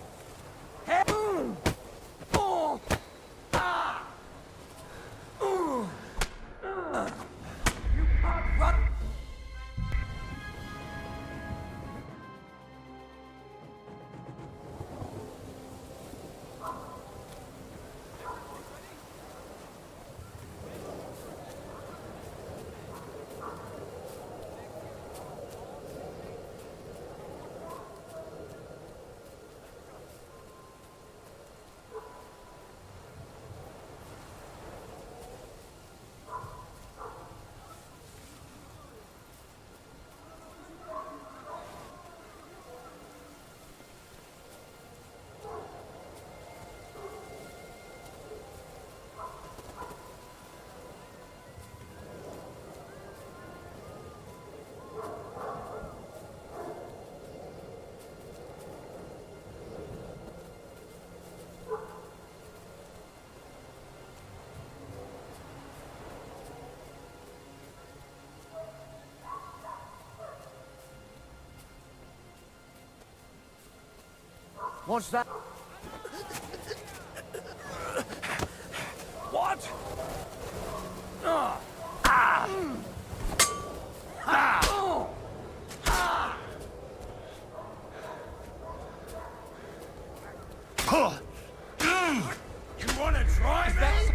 Hey! Oh! Ah! You can't run! What's that? What? Ah! Ah! Ah! Ah!
You wanna try me?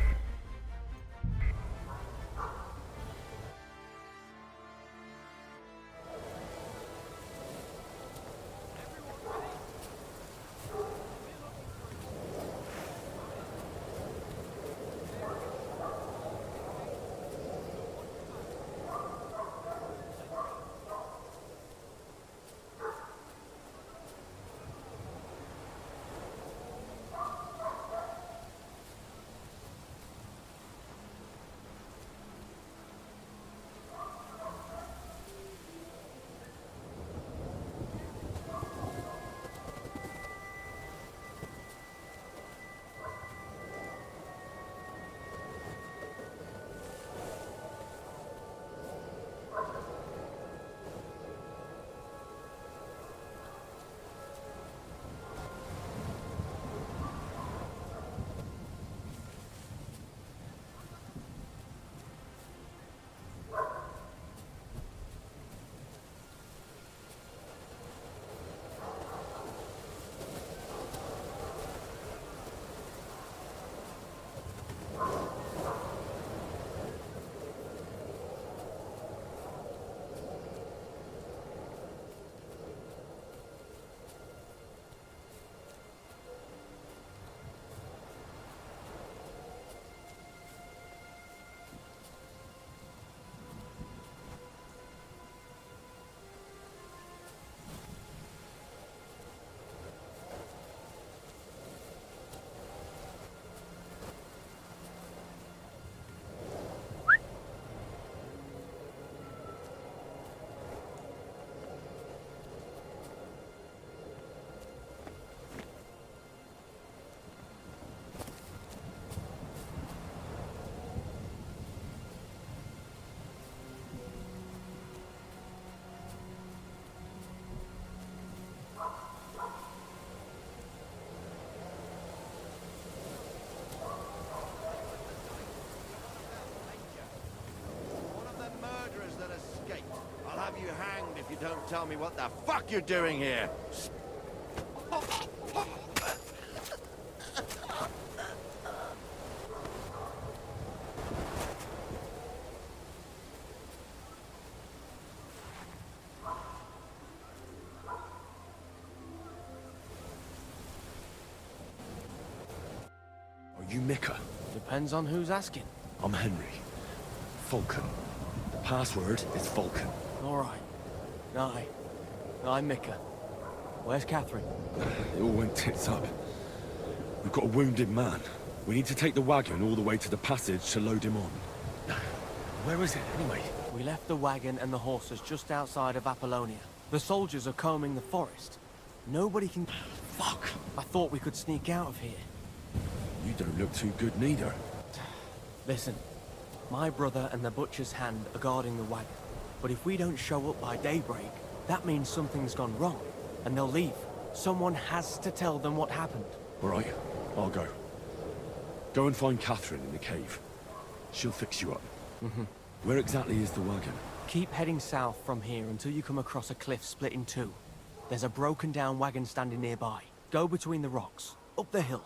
tell me what the fuck you're doing here?
Are you Micah?
Depends on who's asking.
I'm Henry. Falcon. The password is Falcon.
All right. I'm Micah. Where's Catherine?
It all went tits up. We've got a wounded man. We need to take the wagon all the way to the passage to load him on. Where is it, anyway?
We left the wagon and the horses just outside of Apollonia. The soldiers are combing the forest. Nobody can...
Fuck!
I thought we could sneak out of here.
You don't look too good neither.
Listen, my brother and the butcher's hand are guarding the wagon. But if we don't show up by daybreak, that means something's gone wrong. And they'll leave. Someone has to tell them what happened.
All right, I'll go. Go and find Catherine in the cave. She'll fix you up. Where exactly is the wagon?
Keep heading south from here until you come across a cliff split in two. There's a broken down wagon standing nearby. Go between the rocks, up the hill,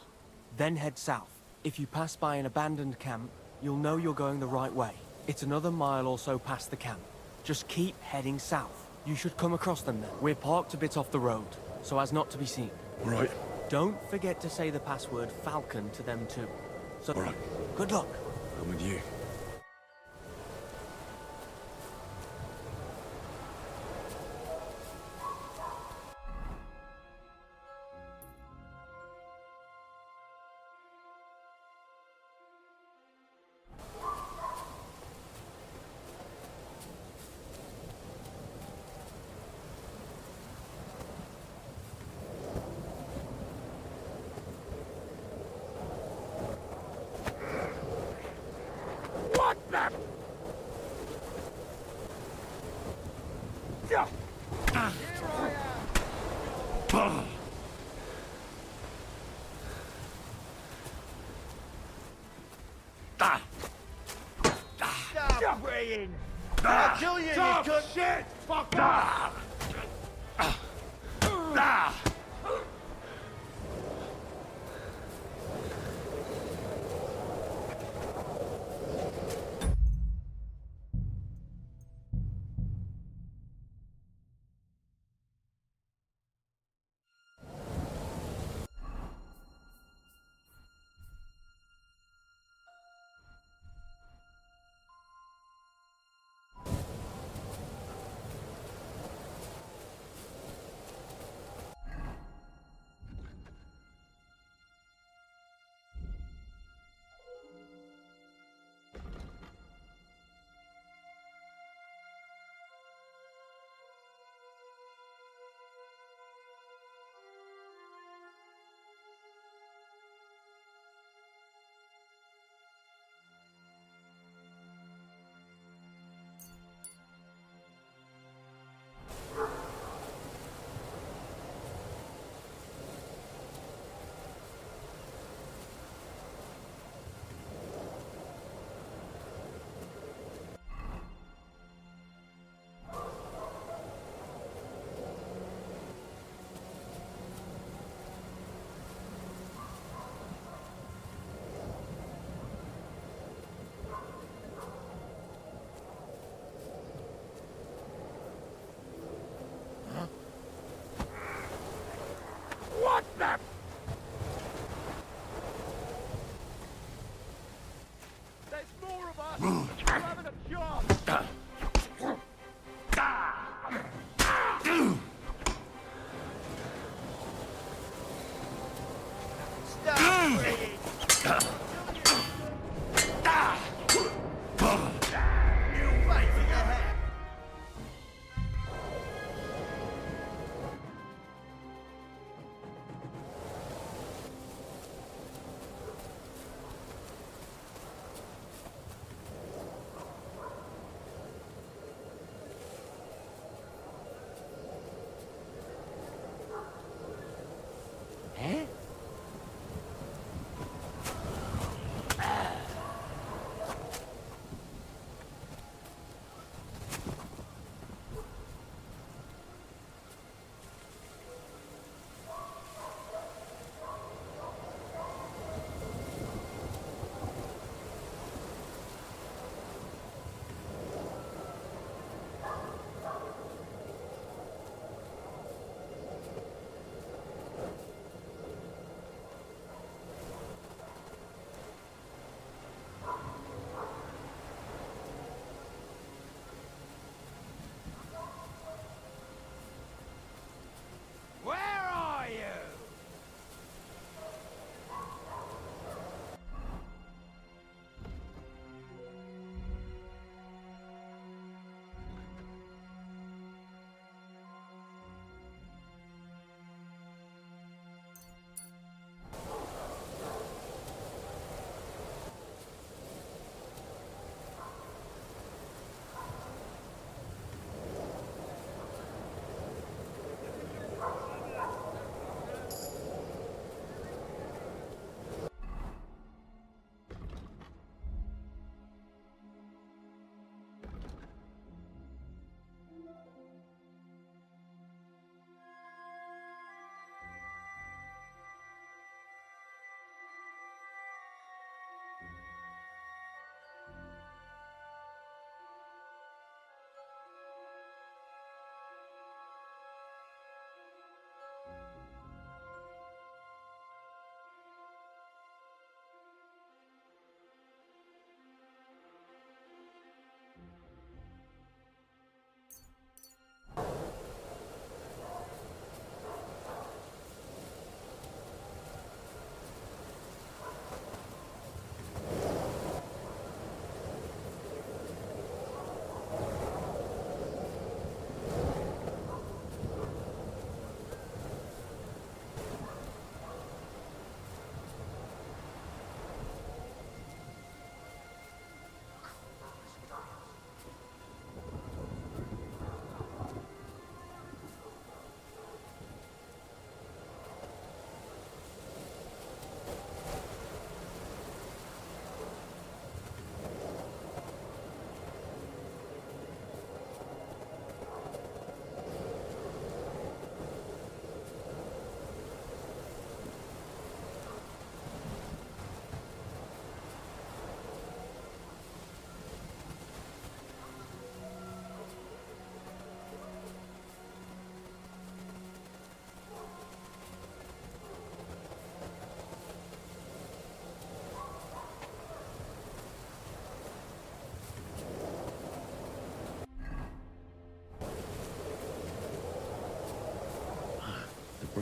then head south. If you pass by an abandoned camp, you'll know you're going the right way. It's another mile or so past the camp. Just keep heading south. You should come across them then. We're parked a bit off the road, so as not to be seen.
All right.
Don't forget to say the password Falcon to them too. So,
all right.
Good luck.
I'm with you.
Stop praying! I'll kill you, you good shit! Fuck off!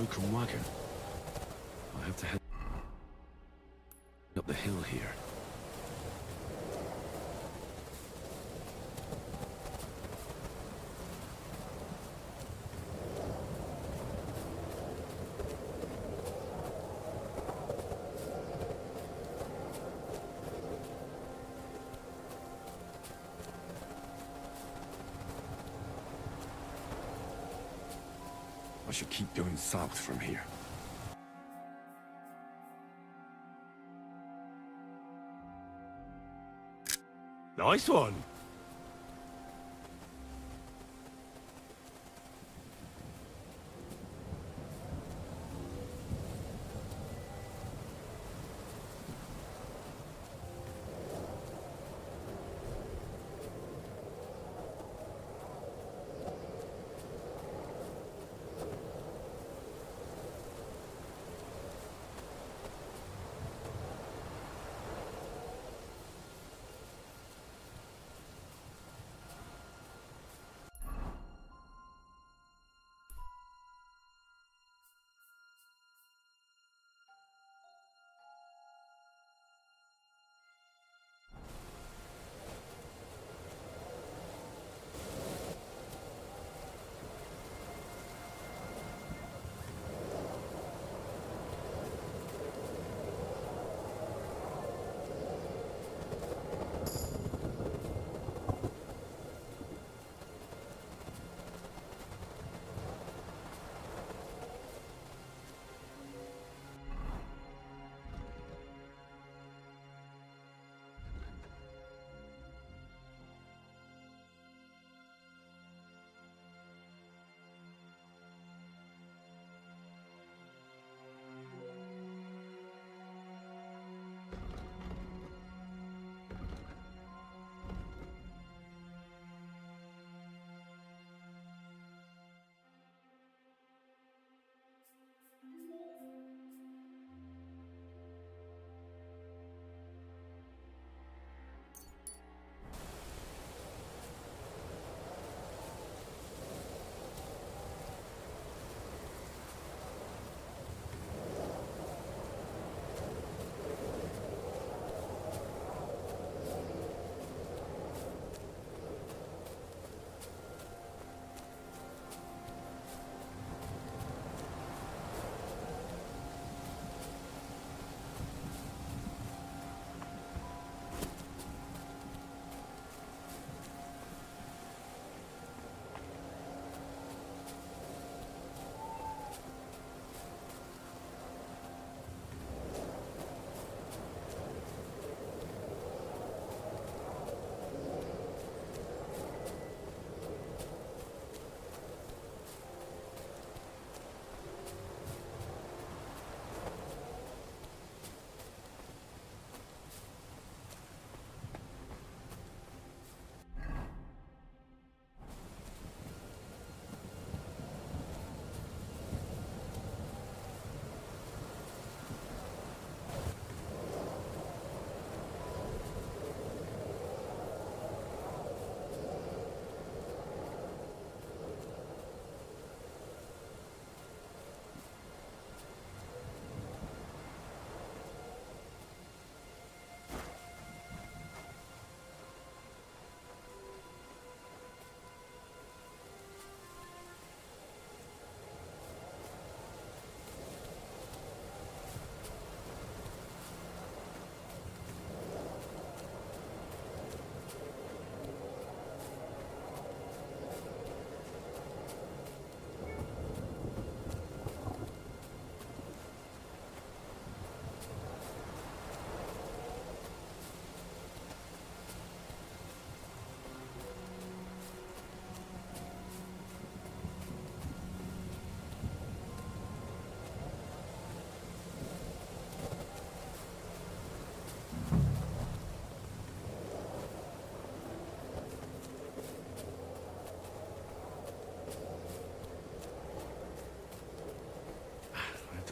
broken wagon. I have to head up the hill here. I should keep going south from here.
Nice one.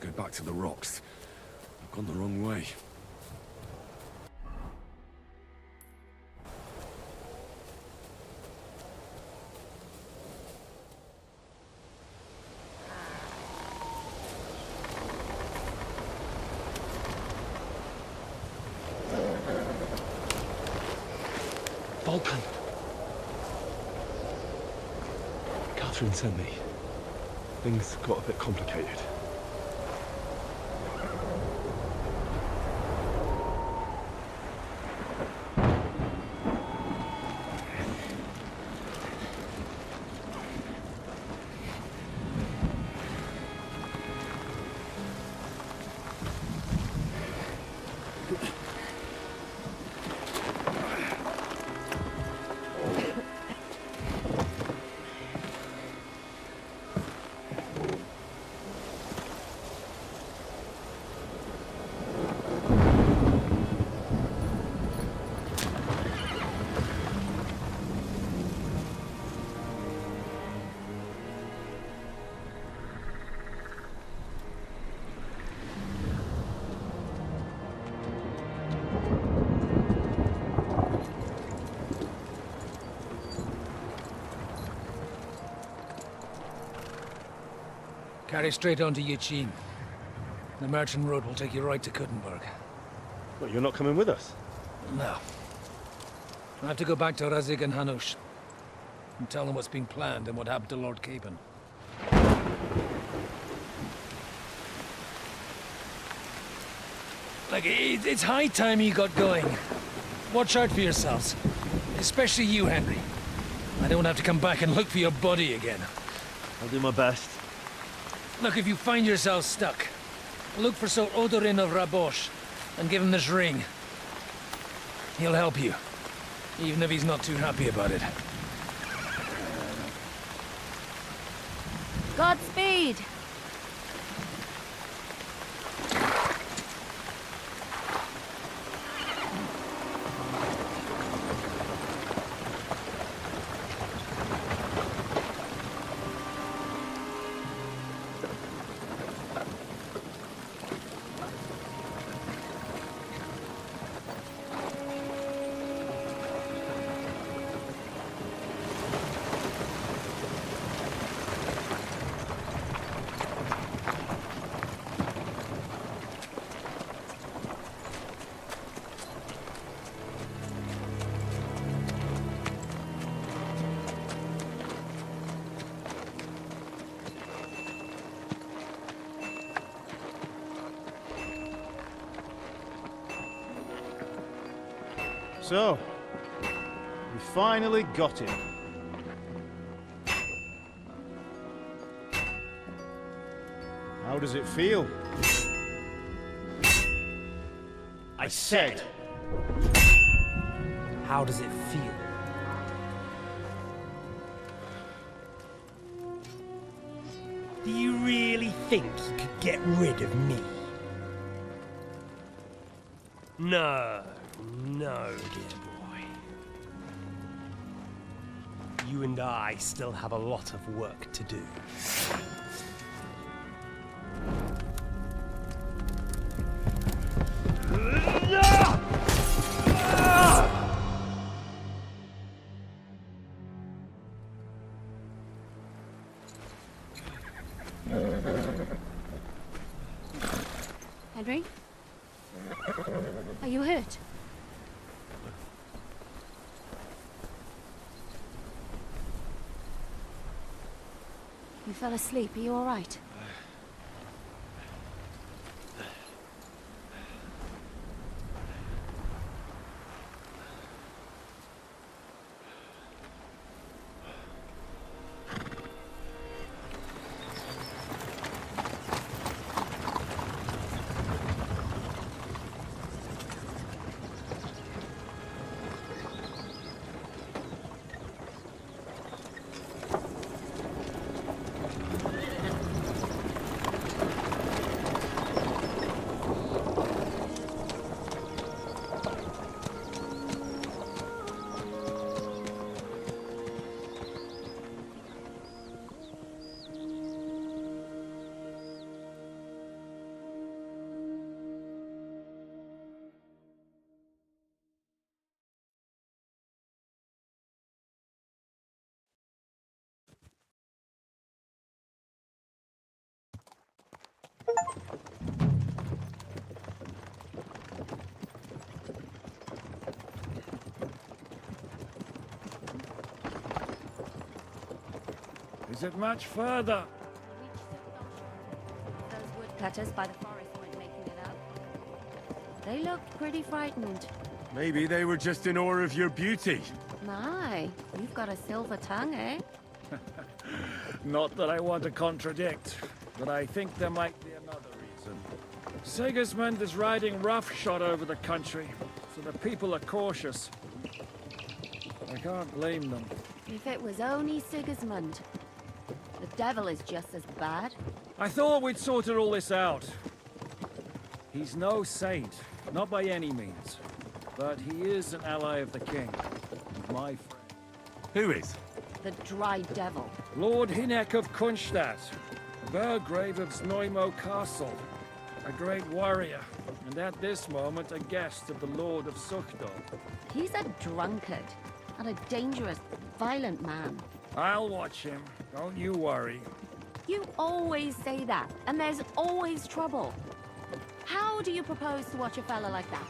Go back to the rocks. I've gone the wrong way.
open. Catherine sent me. Things got a bit complicated.
Carry straight on to Yichin. The merchant road will take you right to Kuttenberg.
What, you're not coming with us?
No. I have to go back to Razik and Hanush and tell them what's been planned and what happened to Lord Capon. Like, it's high time you got going. Watch out for yourselves. Especially you, Henry. I don't have to come back and look for your body again.
I'll do my best.
Look, if you find yourself stuck, look for Sir Odorin of Rabosh and give him this ring. He'll help you, even if he's not too happy about it.
Godspeed!
So, we finally got him. How does it feel? I said,
how does it feel? Do you really think you could get rid of me? No, dear boy. You and I still have a lot of work to do.
Henry? Are you hurt? You fell asleep. Are you all right?
Is it much further?
Those woodcutters by the forest weren't making it up. They looked pretty frightened.
Maybe they were just in awe of your beauty.
My, you've got a silver tongue, eh?
Not that I want to contradict, but I think there might be another reason. Sigismund is riding roughshod over the country, so the people are cautious. I can't blame them.
If it was only Sigismund. The devil is just as bad.
I thought we'd sorted all this out. He's no saint, not by any means. But he is an ally of the king. My friend.
Who is?
The Dry Devil.
Lord Hynek of Kunstadt, Burgrave of Znojmo Castle. A great warrior, and at this moment a guest of the Lord of Suchdol.
He's a drunkard, and a dangerous, violent man.
I'll watch him, don't you worry.
You always say that, and there's always trouble. How do you propose to watch a fella like that?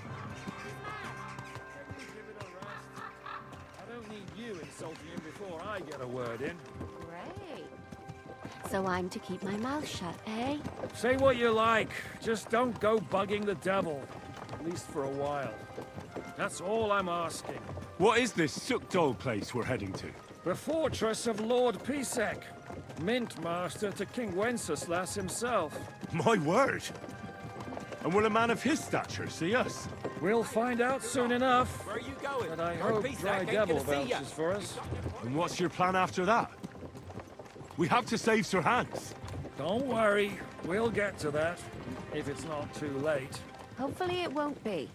I don't need you insulting him before I get a word in.
Great. So I'm to keep my mouth shut, eh?
Say what you like, just don't go bugging the devil. At least for a while. That's all I'm asking.
What is this Suchdol place we're heading to?
The fortress of Lord Pisek, Mint Master to King Wenceslas himself.
My word! And will a man of his stature see us?
We'll find out soon enough.
Where are you going?
But I
Lord
hope
Pisek
Dry
ain't
Devil
gonna see ya.
vouches for us.
And what's your plan after that? We have to save Sir Hans.
Don't worry, we'll get to that, if it's not too late.
Hopefully it won't be.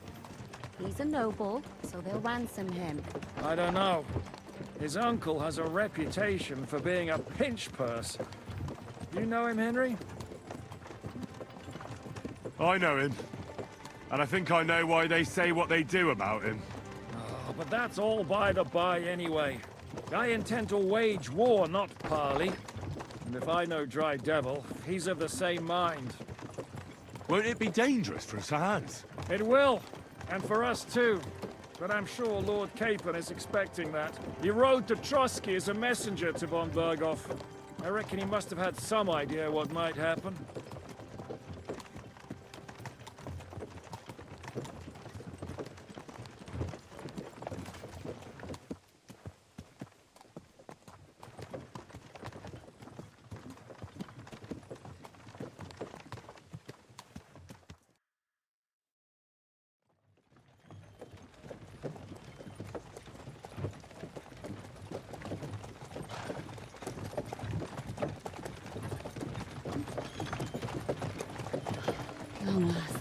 He's a noble, so they'll ransom him.
I don't know. His uncle has a reputation for being a pinch purse. You know him, Henry?
I know him. And I think I know why they say what they do about him.
Oh, but that's all by the by anyway. I intend to wage war, not parley. And if I know Dry Devil, he's of the same mind.
Won't it be dangerous for Sir Hans?
It will, and for us too. But I'm sure Lord Capon is expecting that. He rode to Trotsky as a messenger to von Berghoff. I reckon he must have had some idea what might happen.
Almost.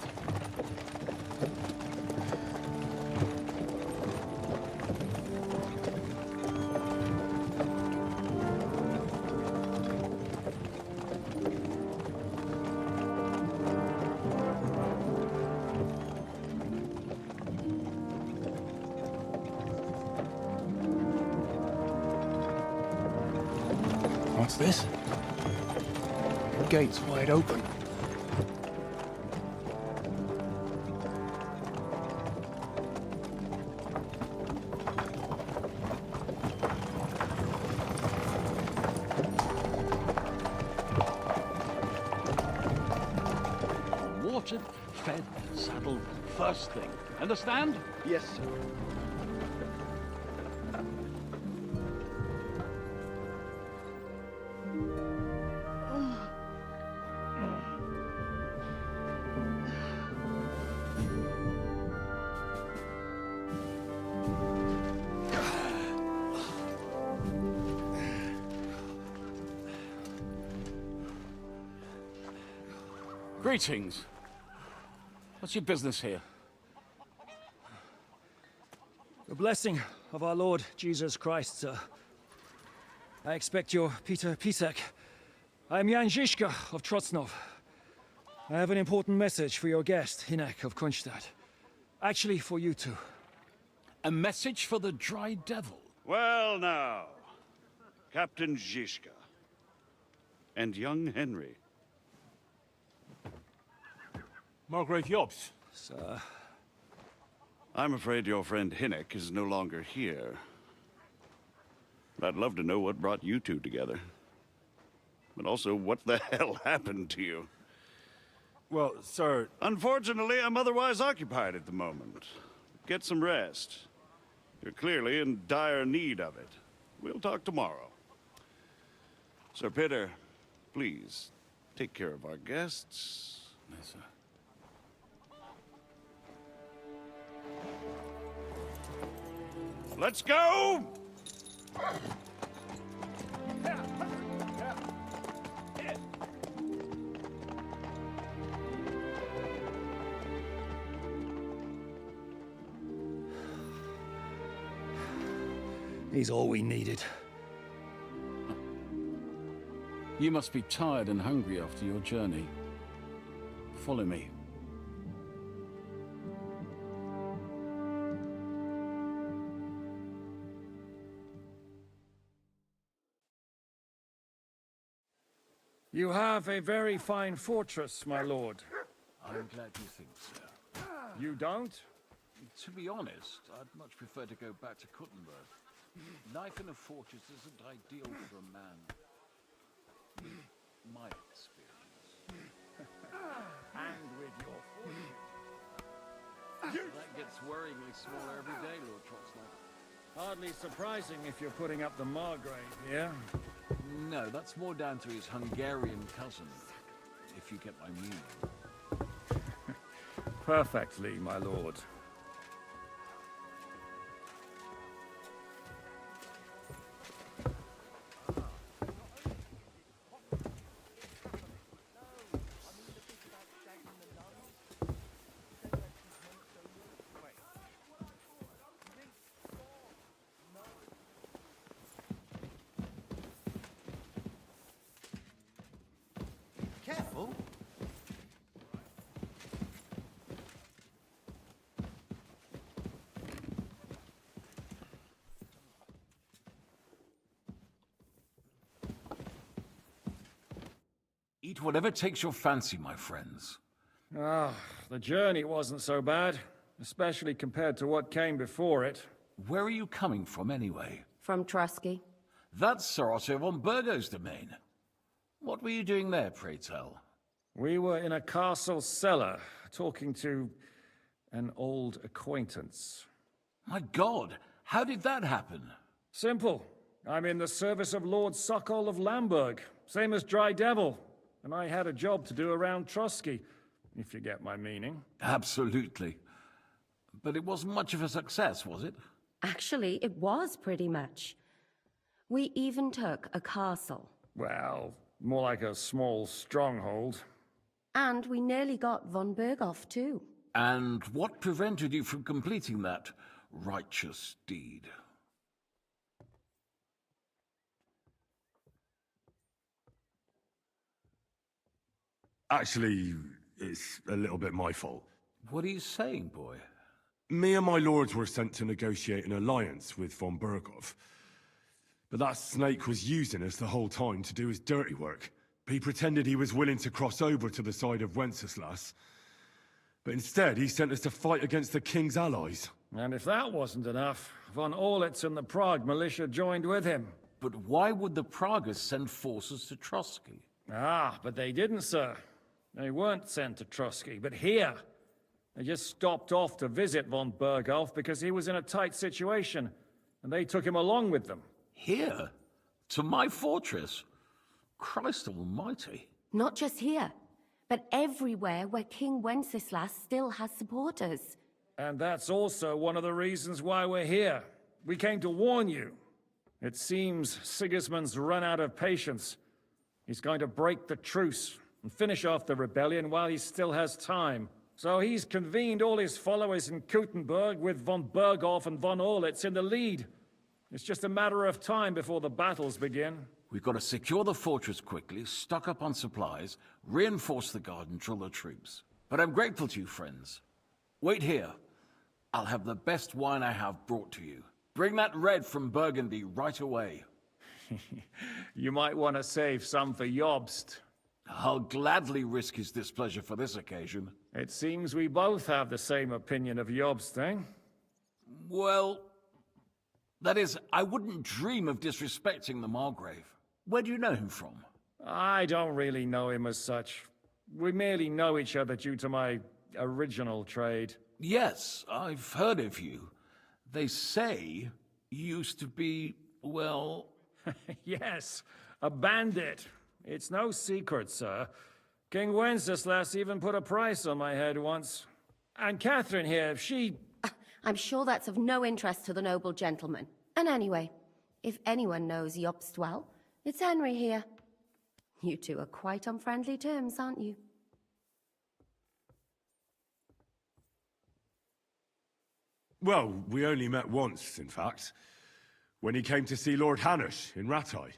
What's this? The gate's wide open.
Watered, fed, saddled, first thing. Understand?
Yes, sir.
Greetings. What's your business here?
The blessing of our Lord Jesus Christ, sir. I expect you're Peter Pisek. I'm Jan Žižka of Trocnov. I have an important message for your guest, Hynek of Kunstadt. Actually, for you two.
A message for the Dry Devil?
Well now, Captain Žižka. And young Henry.
Margrave Jobst.
Sir.
I'm afraid your friend Hynek is no longer here. I'd love to know what brought you two together. but also what the hell happened to you.
Well, sir...
Unfortunately, I'm otherwise occupied at the moment. Get some rest. You're clearly in dire need of it. We'll talk tomorrow. Sir Peter, please, take care of our guests.
Yes, sir.
Let's go!
He's all we needed.
You must be tired and hungry after your journey. Follow me.
You have a very fine fortress, my lord.
I'm glad you think so.
You don't?
To be honest, I'd much prefer to go back to Kuttenberg. Life in a fortress isn't ideal for a man. My experience.
And with your fortune.
That gets worryingly smaller every day, Lord Troxler.
Hardly surprising if you're putting up the Margrave here.
No, that's more down to his Hungarian cousin, if you get my meaning.
Perfectly, my lord.
Careful.
Eat whatever takes your fancy, my friends.
Ah, the journey wasn't so bad, especially compared to what came before it.
Where are you coming from, anyway?
From Trusky.
That's Sir Otto von Burgo's domain. What were you doing there, pray tell?
We were in a castle cellar, talking to an old acquaintance.
My God, how did that happen?
Simple. I'm in the service of Lord Sokol of Lamberg, same as Dry Devil, and I had a job to do around Trusky, if you get my meaning.
Absolutely. But it wasn't much of a success, was it?
Actually, it was pretty much. We even took a castle.
Well, more like a small stronghold.
And we nearly got von Berghoff, too.
And what prevented you from completing that righteous deed?
Actually, it's a little bit my fault.
What are you saying, boy?
Me and my lords were sent to negotiate an alliance with von Berghoff. But that snake was using us the whole time to do his dirty work. He pretended he was willing to cross over to the side of Wenceslas. But instead, he sent us to fight against the king's allies.
And if that wasn't enough, von Orlitz and the Prague militia joined with him.
But why would the Praguers send forces to Trotsky?
Ah, but they didn't, sir. They weren't sent to Trotsky, but here. They just stopped off to visit von Berghoff because he was in a tight situation, and they took him along with them.
Here? To my fortress? Christ almighty.
Not just here, but everywhere where King Wenceslas still has supporters.
And that's also one of the reasons why we're here. We came to warn you. It seems Sigismund's run out of patience. He's going to break the truce and finish off the rebellion while he still has time. So he's convened all his followers in Kuttenberg with von Berghoff and von Orlitz in the lead. It's just a matter of time before the battles begin.
We've got to secure the fortress quickly, stock up on supplies, reinforce the guard and drill the troops. But I'm grateful to you, friends. Wait here. I'll have the best wine I have brought to you. Bring that red from Burgundy right away.
You might want to save some for Jobst.
I'll gladly risk his displeasure for this occasion.
It seems we both have the same opinion of Jobst, eh?
Well, that is, I wouldn't dream of disrespecting the Margrave. Where do you know him from?
I don't really know him as such. We merely know each other due to my original trade.
Yes, I've heard of you. They say you used to be, well...
Yes, a bandit. It's no secret, sir. King Wenceslas even put a price on my head once. And Catherine here,
I'm sure that's of no interest to the noble gentleman. And anyway, if anyone knows Jobst well, it's Henry here. You two are quite on friendly terms, aren't you?
Well, we only met once, in fact. When he came to see Lord Hanush in Rattay.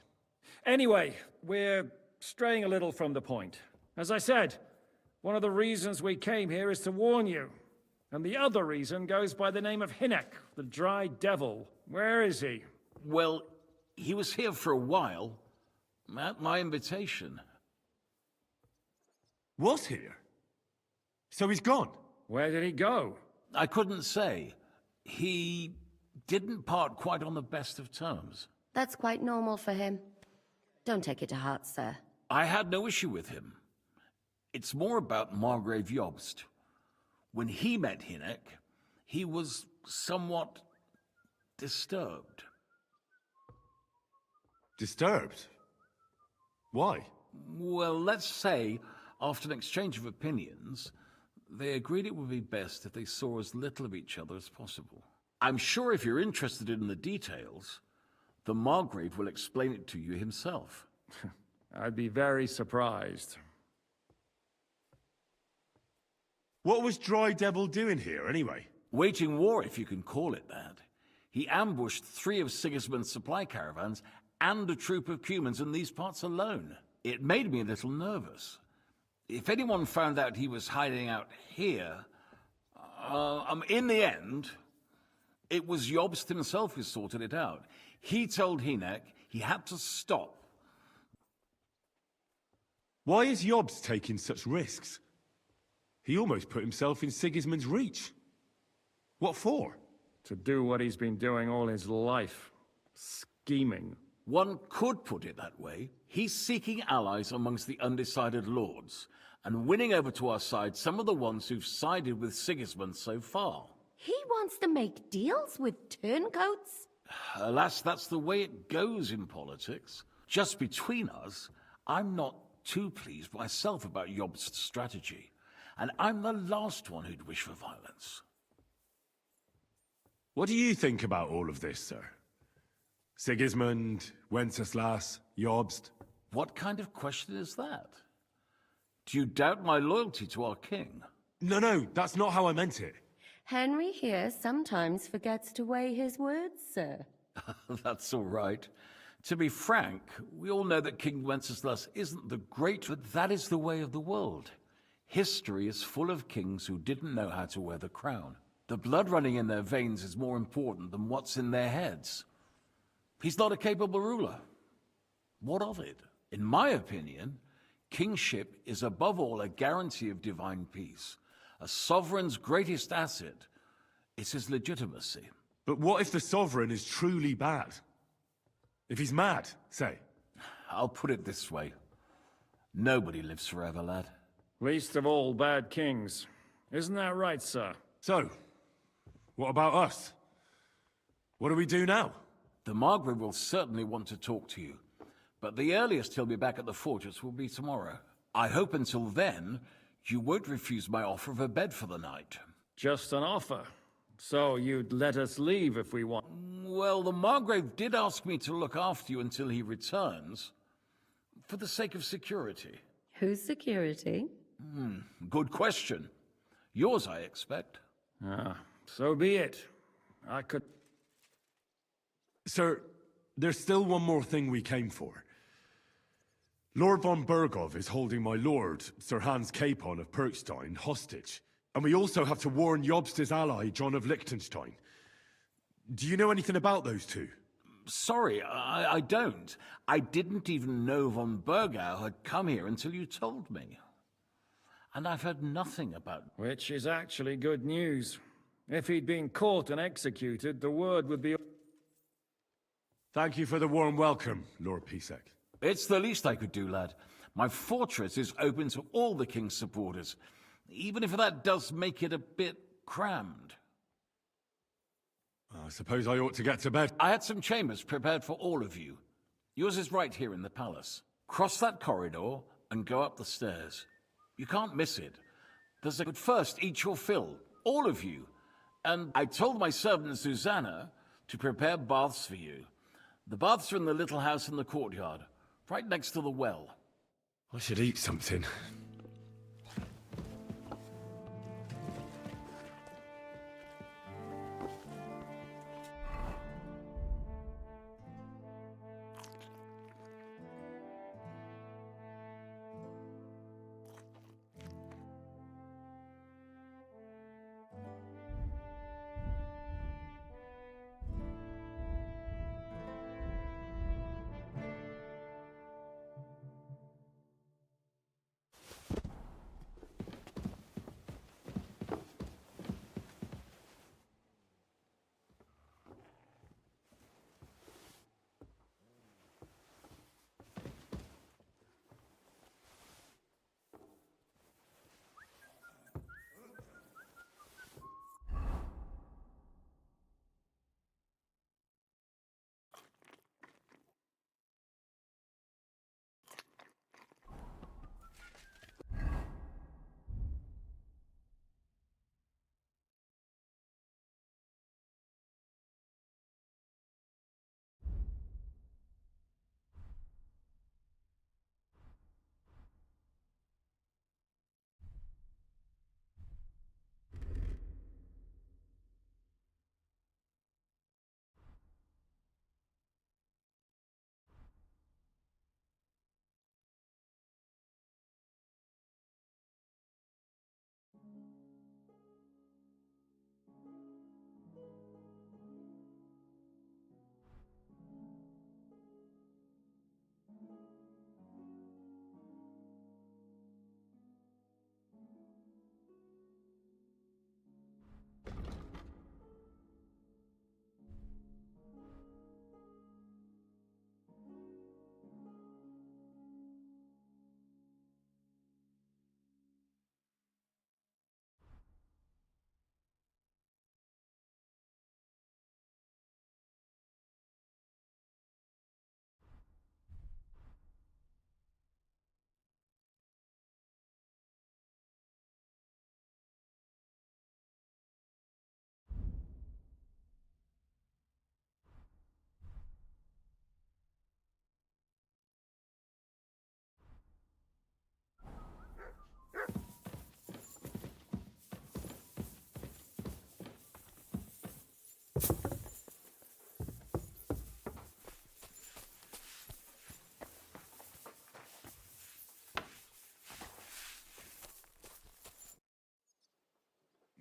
Anyway, we're straying a little from the point. As I said, one of the reasons we came here is to warn you. And the other reason goes by the name of Hynek, the Dry Devil. Where is he?
Well, he was here for a while, at my invitation.
Was here? So he's gone?
Where did he go?
I couldn't say. He didn't part quite on the best of terms.
That's quite normal for him. Don't take it to heart, sir.
I had no issue with him. It's more about Margrave Jobst. When he met Hynek, he was somewhat disturbed.
Disturbed? Why?
Well, let's say, after an exchange of opinions, they agreed it would be best if they saw as little of each other as possible. I'm sure if you're interested in the details, the Margrave will explain it to you himself.
I'd be very surprised.
What was Dry Devil doing here, anyway?
Waging war, if you can call it that. He ambushed 3 of Sigismund's supply caravans and a troop of Cumans in these parts alone. It made me a little nervous. If anyone found out he was hiding out here... in the end, it was Jobst himself who sorted it out. He told Hynek he had to stop.
Why is Jobst taking such risks? He almost put himself in Sigismund's reach. What for?
To do what he's been doing all his life. Scheming.
One could put it that way. He's seeking allies amongst the undecided lords, and winning over to our side some of the ones who've sided with Sigismund so far.
He wants to make deals with turncoats?
Alas, that's the way it goes in politics. Just between us, I'm not too pleased myself about Jobst's strategy, and I'm the last one who'd wish for violence.
What do you think about all of this, sir? Sigismund, Wenceslas, Jobst?
What kind of question is that? Do you doubt my loyalty to our king?
No, that's not how I meant it.
Henry here sometimes forgets to weigh his words, sir.
That's all right. To be frank, we all know that King Wenceslas isn't the great, but that is the way of the world. History is full of kings who didn't know how to wear the crown. The blood running in their veins is more important than what's in their heads. He's not a capable ruler. What of it? In my opinion, kingship is above all a guarantee of divine peace. A sovereign's greatest asset is his legitimacy.
But what if the sovereign is truly bad? If he's mad, say?
I'll put it this way. Nobody lives forever, lad.
Least of all bad kings. Isn't that right, sir?
So, what about us? What do we do now?
The Margrave will certainly want to talk to you, but the earliest he'll be back at the fortress will be tomorrow. I hope until then, you won't refuse my offer of a bed for the night.
Just an offer? So you'd let us leave if we want?
Well, the Margrave did ask me to look after you until he returns, for the sake of security.
Whose security?
Good question. Yours, I expect.
So be it. I could...
Sir, there's still one more thing we came for. Lord von Bergov is holding my lord, Sir Hans Capon of Perkstein, hostage. And we also have to warn Jobst's ally, John of Liechtenstein. Do you know anything about those two?
Sorry, I don't. I didn't even know von Bergau had come here until you told me. And I've heard nothing about...
Which is actually good news. If he'd been caught and executed, the word would be...
Thank you for the warm welcome, Lord Pisek.
It's the least I could do, lad. My fortress is open to all the king's supporters, even if that does make it a bit crammed.
I suppose I ought to get to bed.
I had some chambers prepared for all of you. Yours is right here in the palace. Cross that corridor and go up the stairs. You can't miss it. But first, eat your fill, all of you. And I told my servant Susanna to prepare baths for you. The baths are in the little house in the courtyard, right next to the well.
I should eat something.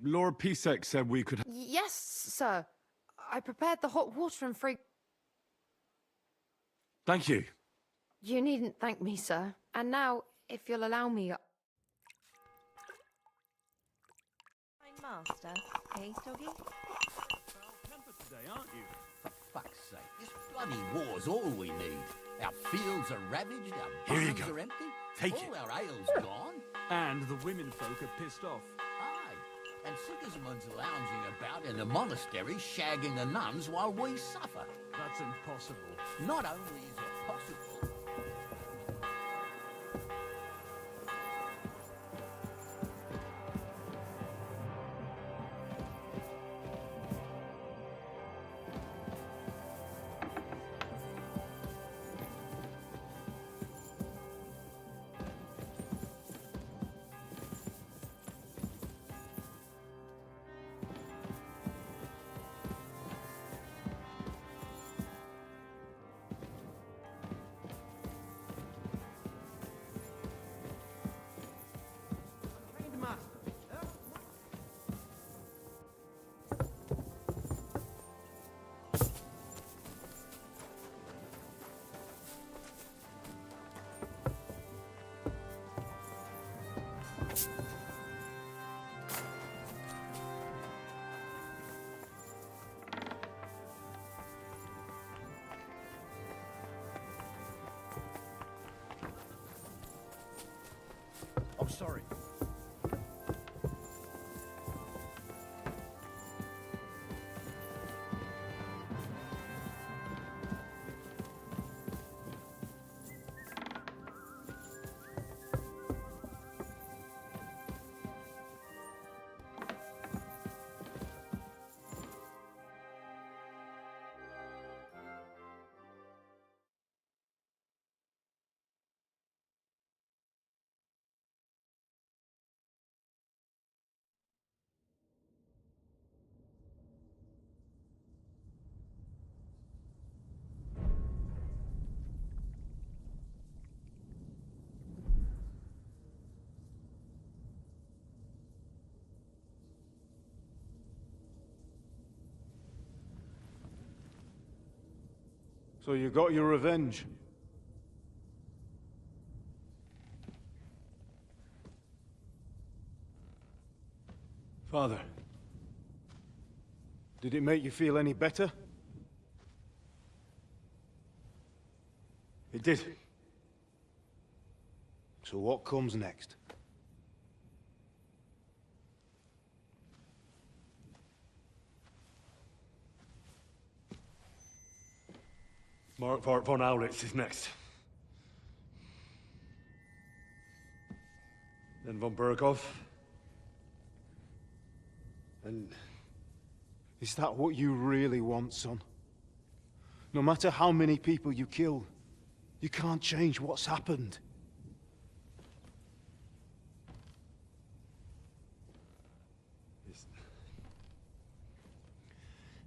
Lord Pisek said we could...
Yes, sir. I prepared the hot water and free...
Thank you.
You needn't thank me, sir. And now, if you'll allow me...
Master, eh, Doggy?
Today, aren't you?
For fuck's sake, this bloody war's all we need. Our fields are ravaged, our
Here you
barns
go.
are empty,
Take
all
it.
our ale's gone.
And the women folk are pissed off.
Aye, and Sigismund's lounging about in the monastery shagging the nuns while we suffer.
That's impossible.
Not only is it possible...
sorry.
So you got your revenge? Father, did it make you feel any better?
It did.
So what comes next?
Mark von Aulitz is next. Then von Berghoff.
And is that what you really want, son? No matter how many people you kill, you can't change what's happened.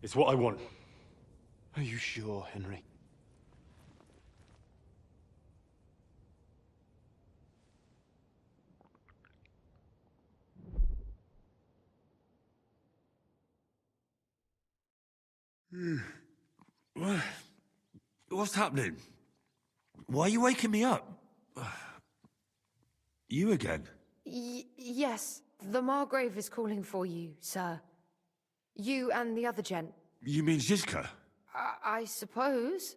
It's what I want.
Are you sure, Henry?
What's happening? Why are you waking me up? You again?
Yes, the Margrave is calling for you, sir. You and the other gent.
You mean Zizka?
I suppose.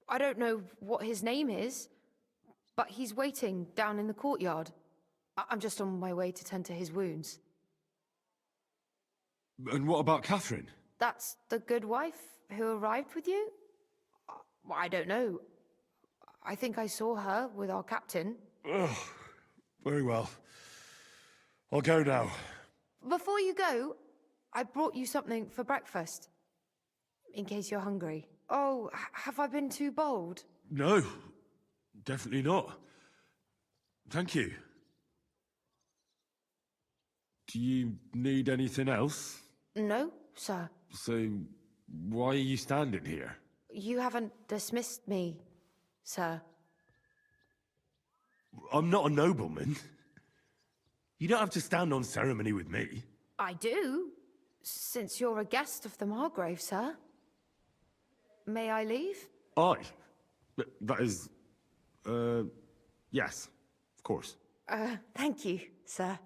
I don't know what his name is, but he's waiting down in the courtyard. I'm just on my way to tend to his wounds.
And what about Catherine?
That's the good wife who arrived with you? I don't know. I think I saw her with our captain.
Oh, very well. I'll go now.
Before you go, I brought you something for breakfast. In case you're hungry. Oh, have I been too bold?
No, definitely not. Thank you. Do you need anything else?
No, sir.
So, why are you standing here?
You haven't dismissed me, sir.
I'm not a nobleman. You don't have to stand on ceremony with me.
I do, since you're a guest of the Margrave, sir. May I leave?
That is... yes, of course.
Thank you, sir.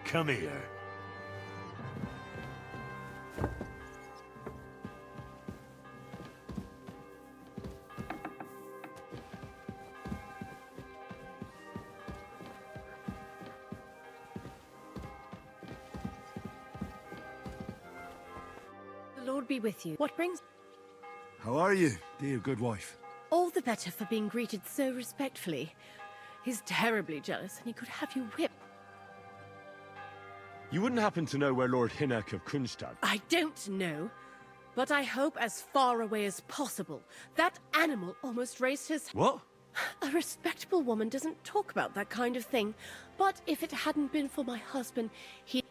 Come here.
The Lord be with you. What brings...
How are you, dear good wife?
All the better for being greeted so respectfully. He's terribly jealous, and he could have you whipped.
You wouldn't happen to know where Lord Hinnock of Kronstadt?
I don't know, but I hope as far away as possible. That animal almost raised his...
What?
A respectable woman doesn't talk about that kind of thing. But if it hadn't been for my husband, he...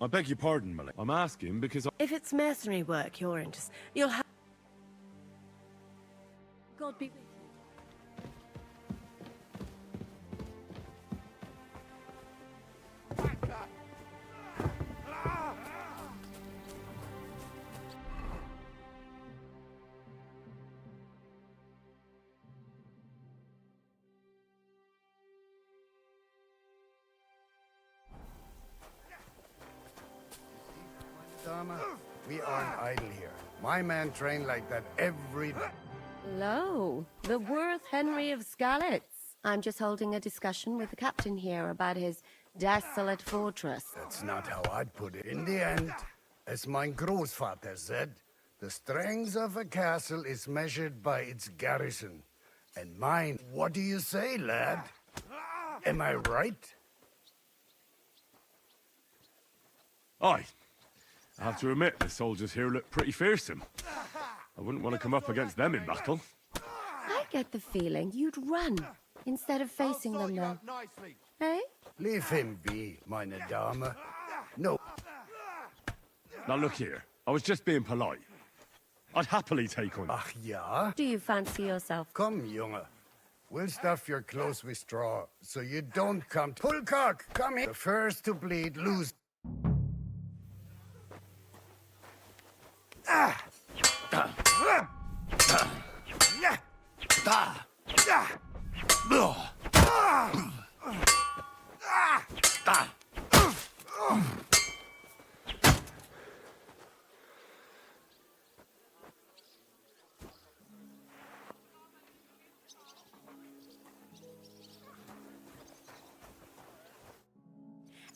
I beg your pardon, Malik. I'm asking because
If it's mercenary work you're interested, you'll have... God be with you.
Dama, we aren't idle here. My man trained like that every day.
Hello, the Worth Henry of Skalitz. I'm just holding a discussion with the captain here about his desolate fortress.
That's not how I'd put it. In the end, as my Großvater said, the strength of a castle is measured by its garrison. And mine, what do you say, lad? Am I right?
Aye. I have to admit, the soldiers here look pretty fearsome. I wouldn't want to come up against them in battle.
I get the feeling you'd run instead of facing them though. Eh?
Leave him be, meine Dame. No.
Now look here, I was just being polite. I'd happily take on you.
Ach ja?
Do you fancy yourself?
Come, Junge. We'll stuff your clothes with straw, so you don't come to... Pullcock, come here. The first to bleed, lose.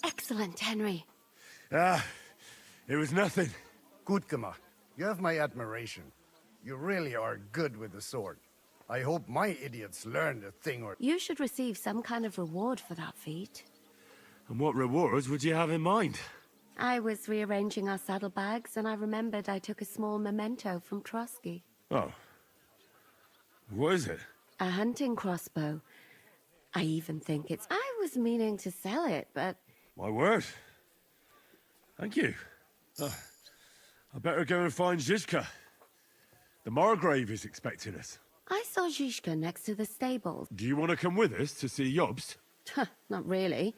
Excellent, Henry.
It was nothing.
Gut gemacht. You have my admiration. You really are good with the sword. I hope my idiots learned a thing or...
You should receive some kind of reward for that feat.
And what rewards would you have in mind?
I was rearranging our saddlebags, and I remembered I took a small memento from Trotsky.
Oh. What is it?
A hunting crossbow. I even think it's... I was meaning to sell it, but...
My word. Thank you. I better go and find Zizka. The Margrave is expecting us.
I saw Zizka next to the stables.
Do you want to come with us to see Jobst?
Not really.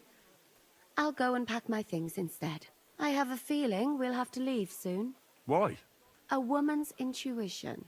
I'll go and pack my things instead. I have a feeling we'll have to leave soon.
Why?
A woman's intuition.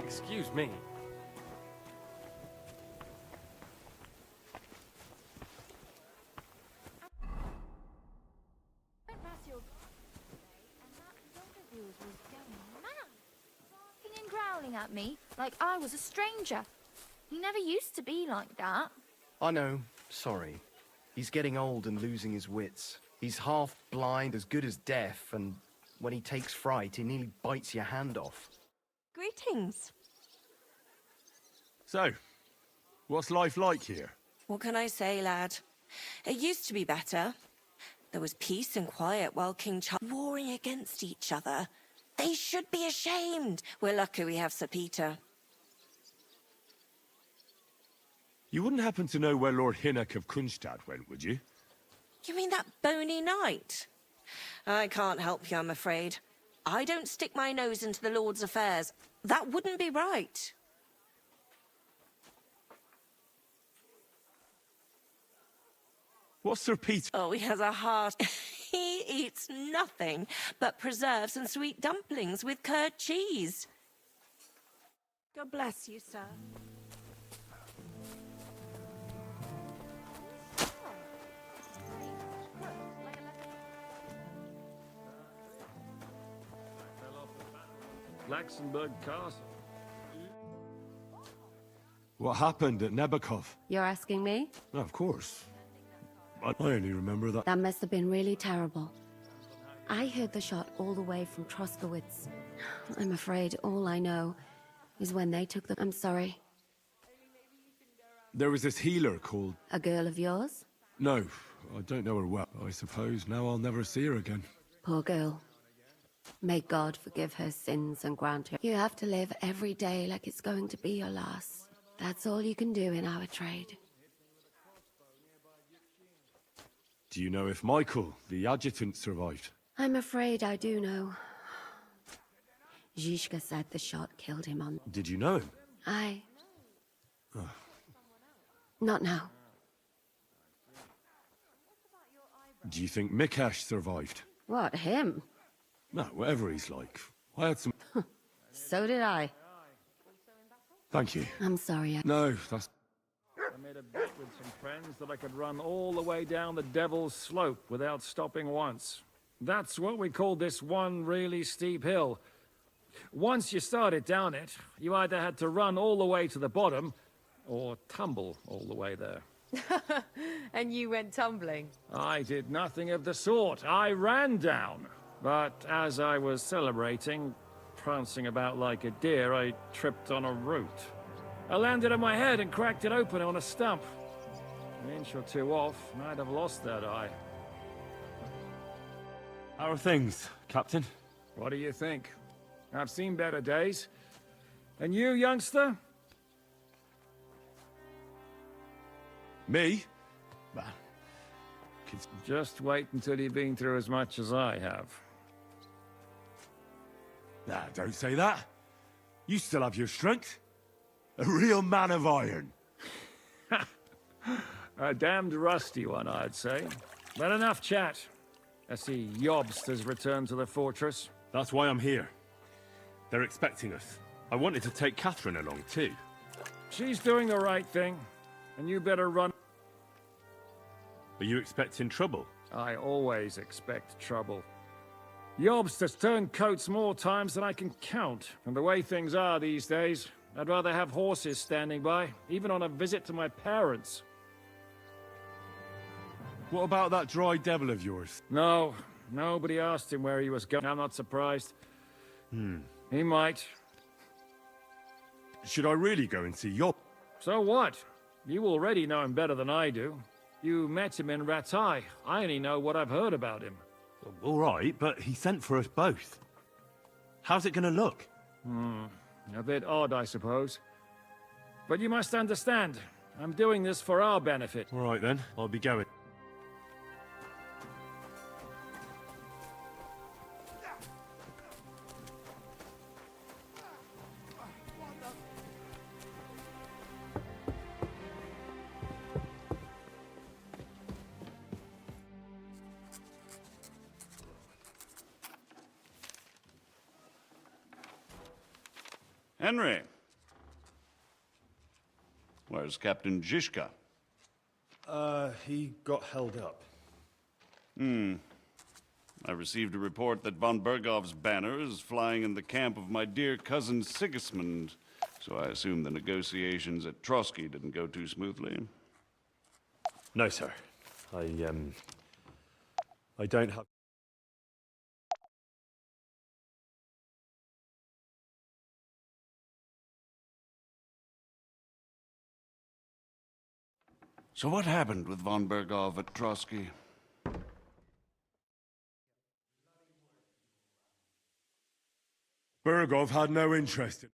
Excuse me.
And growling at me like I was a stranger. He never used to be like that.
I know. Sorry. He's getting old and losing his wits. He's half blind, as good as deaf, and
When he takes fright, he nearly bites your hand off.
Greetings.
So, what's life like here?
What can I say, lad? It used to be better. There was peace and quiet while King Charles warring against each other. They should be ashamed. We're lucky we have Sir Peter.
You wouldn't happen to know where Lord Hinnock of Kunstad went, would you?
You mean that bony knight? I can't help you, I'm afraid. I don't stick my nose into the Lord's affairs. That wouldn't be right.
What's Sir Peter?
Oh, he has a heart. He eats nothing but preserves and sweet dumplings with curd cheese.
God bless you, sir.
Laxenburg Castle.
What happened at Nebakov?
You're asking me?
Of course. I only remember that.
That must have been really terrible. I heard the shot all the way from Troskowitz. I'm afraid all I know is when they took the... I'm sorry.
There was this healer called...
A girl of yours?
No, I don't know her well. I suppose now I'll never see her again.
Poor girl. May God forgive her sins and grant her. You have to live every day like it's going to be your last. That's all you can do in our trade.
Do you know if Michael, the adjutant, survived?
I'm afraid I do know. Zizka said the shot killed him on...
Did you know him?
Not now.
Do you think Mikash survived?
What, him?
No, whatever he's like. I had some...
So did I.
Thank you.
I'm sorry.
No, that's...
I made a bet with some friends that I could run all the way down the Devil's Slope without stopping once. That's what we called this one really steep hill. Once you started down it, you either had to run all the way to the bottom, or tumble all the way there.
And you went tumbling?
I did nothing of the sort. I ran down. But as I was celebrating, prancing about like a deer, I tripped on a root. I landed on my head and cracked it open on a stump. An inch or two off, and I'd have lost that eye.
How are things, Captain?
What do you think? I've seen better days. And you, youngster?
Me?
Just wait until you've been through as much as I have.
Nah, don't say that. You still have your strength. A real man of iron.
A damned rusty one, I'd say. But enough chat. I see Jobst has returned to the fortress.
That's why I'm here. They're expecting us. I wanted to take Catherine along, too.
She's doing the right thing, and you better run.
Are you expecting trouble?
I always expect trouble. Jobst has turned coats more times than I can count, and the way things are these days, I'd rather have horses standing by, even on a visit to my parents.
What about that dry devil of yours?
No, nobody asked him where he was going. I'm not surprised. He might.
Should I really go and see Job?
So what? You already know him better than I do. You met him in Rattay. I only know what I've heard about him.
All right, but he sent for us both. How's it gonna look?
A bit odd, I suppose. But you must understand, I'm doing this for our benefit.
All right then, I'll be going.
Henry. Where's Captain Zizka?
He got held up.
I received a report that von Bergov's banner is flying in the camp of my dear cousin Sigismund, so I assume the negotiations at Trotsky didn't go too smoothly.
No, sir. I don't have...
So what happened with von Berghoff at Trotsky?
Berghoff had no interest in...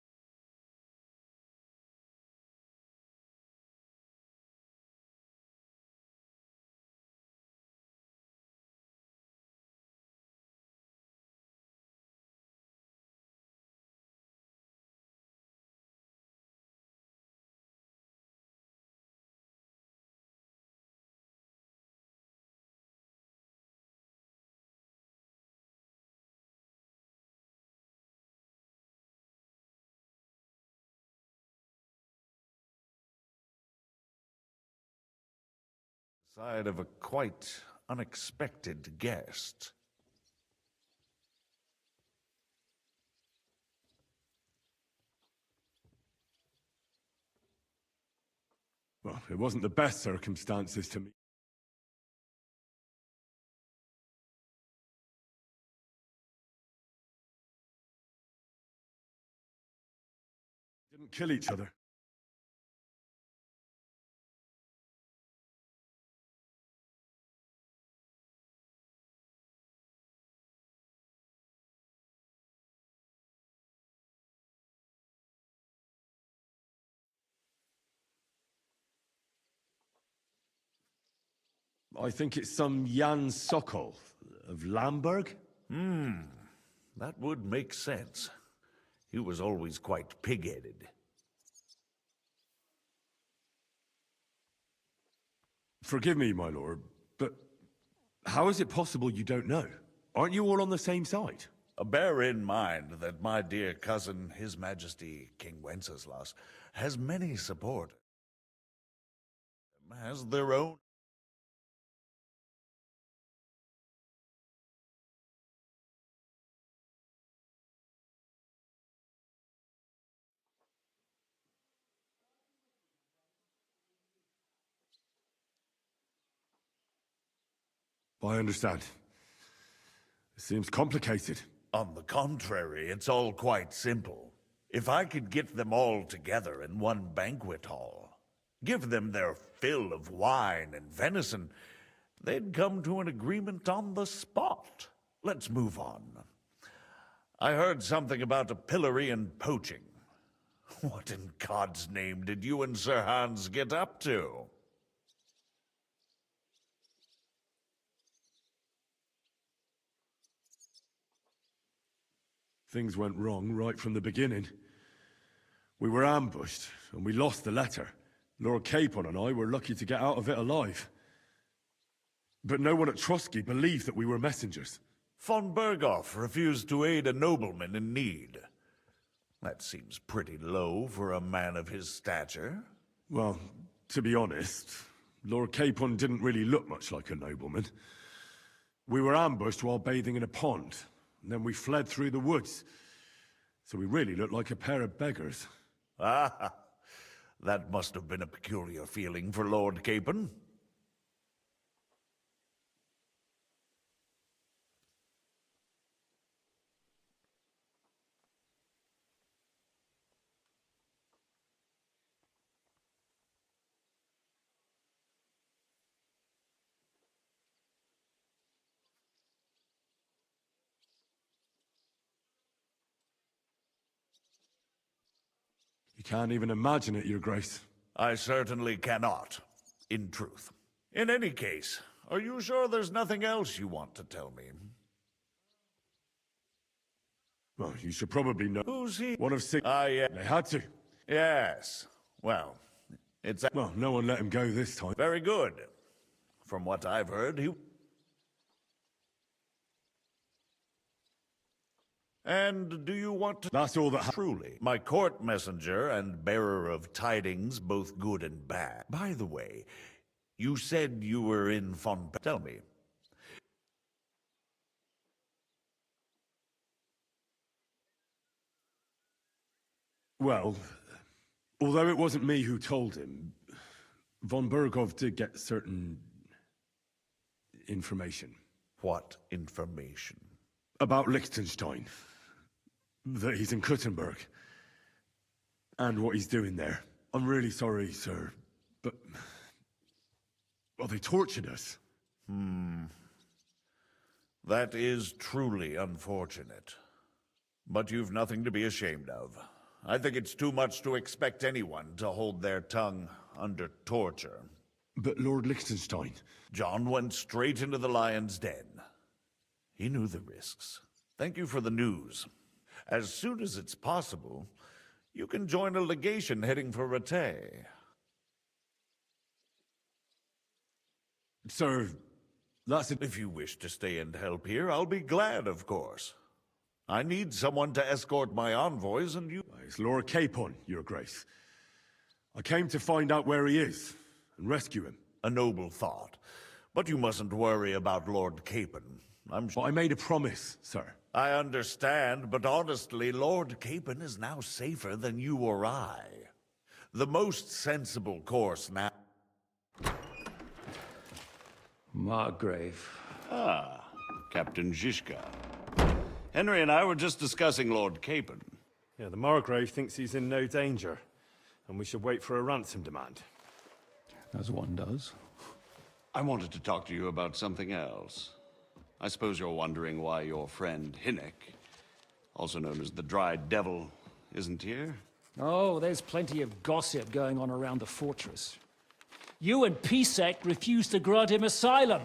Side of a quite unexpected guest.
Well, it wasn't the best circumstances to me. Didn't kill each other. I think it's some Jan Sokol of Lamberg.
That would make sense. He was always quite pig-headed.
Forgive me, my lord, but how is it possible you don't know? Aren't you all on the same side?
Bear in mind that my dear cousin, His Majesty King Wenceslas, has many supporters. Has their own.
I understand. It seems complicated.
On the contrary, it's all quite simple. If I could get them all together in one banquet hall, give them their fill of wine and venison, they'd come to an agreement on the spot. Let's move on. I heard something about a pillory and poaching. What in God's name did you and Sir Hans get up to?
Things went wrong right from the beginning. We were ambushed, and we lost the letter. Lord Capon and I were lucky to get out of it alive. But no one at Trotsky believed that we were messengers.
Von Berghoff refused to aid a nobleman in need. That seems pretty low for a man of his stature.
Well, to be honest, Lord Capon didn't really look much like a nobleman. We were ambushed while bathing in a pond, and then we fled through the woods. So we really looked like a pair of beggars.
Ah, that must have been a peculiar feeling for Lord Capon.
You can't even imagine it, Your Grace.
I certainly cannot, in truth. In any case, are you sure there's nothing else you want to tell me?
Well, you should probably know.
Who's he?
One of six.
Ah, yeah.
They had to.
Yes. Well, it's...
Well, no one let him go this time.
Very good. From what I've heard, he... And do you want to...
That's all that...
Truly. My court messenger and bearer of tidings, both good and bad. By the way, you said you were in Von... Tell me.
Well, although it wasn't me who told him, von Berghoff did get certain... information.
What information?
About Liechtenstein. That he's in Kuttenberg. And what he's doing there. I'm really sorry, sir, but Well, they tortured us.
That is truly unfortunate. But you've nothing to be ashamed of. I think it's too much to expect anyone to hold their tongue under torture.
But Lord Liechtenstein...
John went straight into the lion's den. He knew the risks. Thank you for the news. As soon as it's possible, you can join a legation heading for Rattay.
Sir, that's it.
If you wish to stay and help here, I'll be glad, of course. I need someone to escort my envoys, and you...
It's Lord Capon, Your Grace. I came to find out where he is, and rescue him.
A noble thought. But you mustn't worry about Lord Capon.
I made a promise, sir.
I understand, but honestly, Lord Capon is now safer than you or I. The most sensible course now...
Margrave.
Ah, Captain Zizka. Henry and I were just discussing Lord Capon.
Yeah, the Margrave thinks he's in no danger, and we should wait for a ransom demand.
As one does.
I wanted to talk to you about something else. I suppose you're wondering why your friend Hinnek, also known as the Dried Devil, isn't here?
Oh, there's plenty of gossip going on around the fortress. You and Pisek refused to grant him asylum.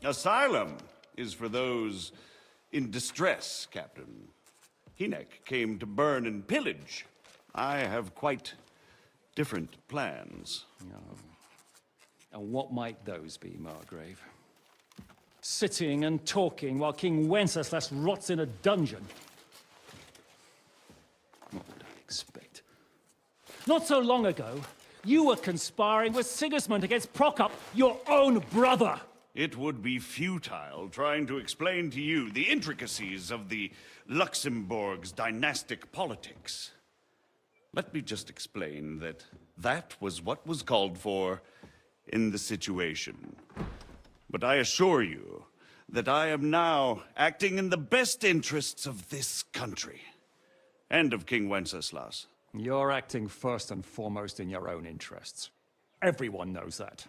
Asylum is for those in distress, Captain. Hinnek came to burn and pillage. I have quite different plans.
Oh. And what might those be, Margrave? Sitting and talking while King Wenceslas rots in a dungeon. What would I expect? Not so long ago, you were conspiring with Sigismund against Prokop, your own brother!
It would be futile trying to explain to you the intricacies of the Luxembourg's dynastic politics. Let me just explain that that was what was called for in the situation. But I assure you that I am now acting in the best interests of this country and of King Wenceslas.
You're acting first and foremost in your own interests. Everyone knows that.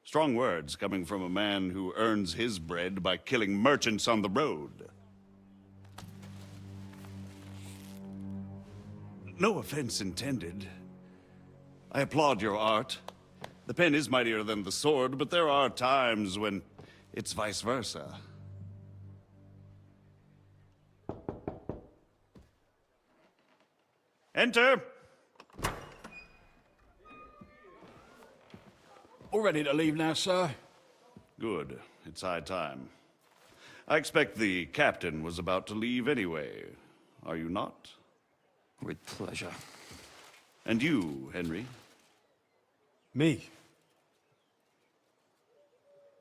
Strong words coming from a man who earns his bread by killing merchants on the road. No offense intended. I applaud your art. The pen is mightier than the sword, but there are times when it's vice versa. Enter!
All ready to leave now, sir?
Good. It's high time. I expect the captain was about to leave anyway. Are you not?
With pleasure.
And you, Henry?
Me?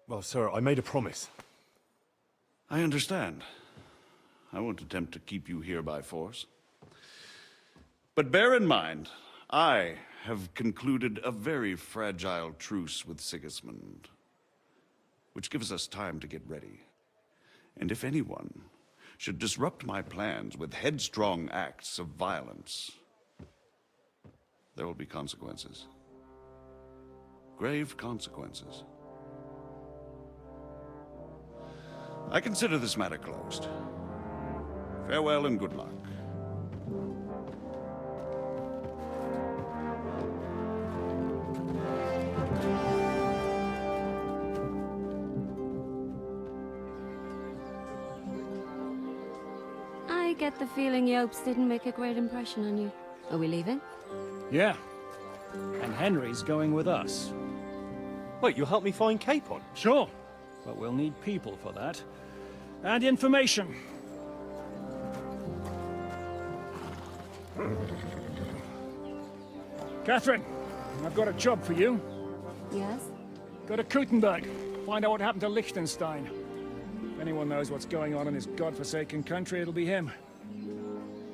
Well, sir, I made a promise.
I understand. I won't attempt to keep you here by force. But bear in mind, I have concluded a very fragile truce with Sigismund, which gives us time to get ready. And if anyone should disrupt my plans with headstrong acts of violence, there will be consequences. Grave consequences. I consider this matter closed. Farewell and good luck.
I get the feeling Yopes didn't make a great impression on you. Are we leaving?
Yeah. And Henry's going with us.
Wait, you'll help me find Capon?
Sure. But we'll need people for that. And information. Catherine, I've got a job for you.
Yes?
Go to Kuttenberg. Find out what happened to Liechtenstein. If anyone knows what's going on in this godforsaken country, it'll be him.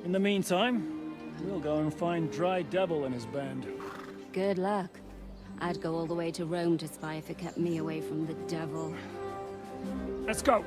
In the meantime, we'll go and find Dry Devil and his band.
Good luck. I'd go all the way to Rome to spy if it kept me away from the devil.
Let's go.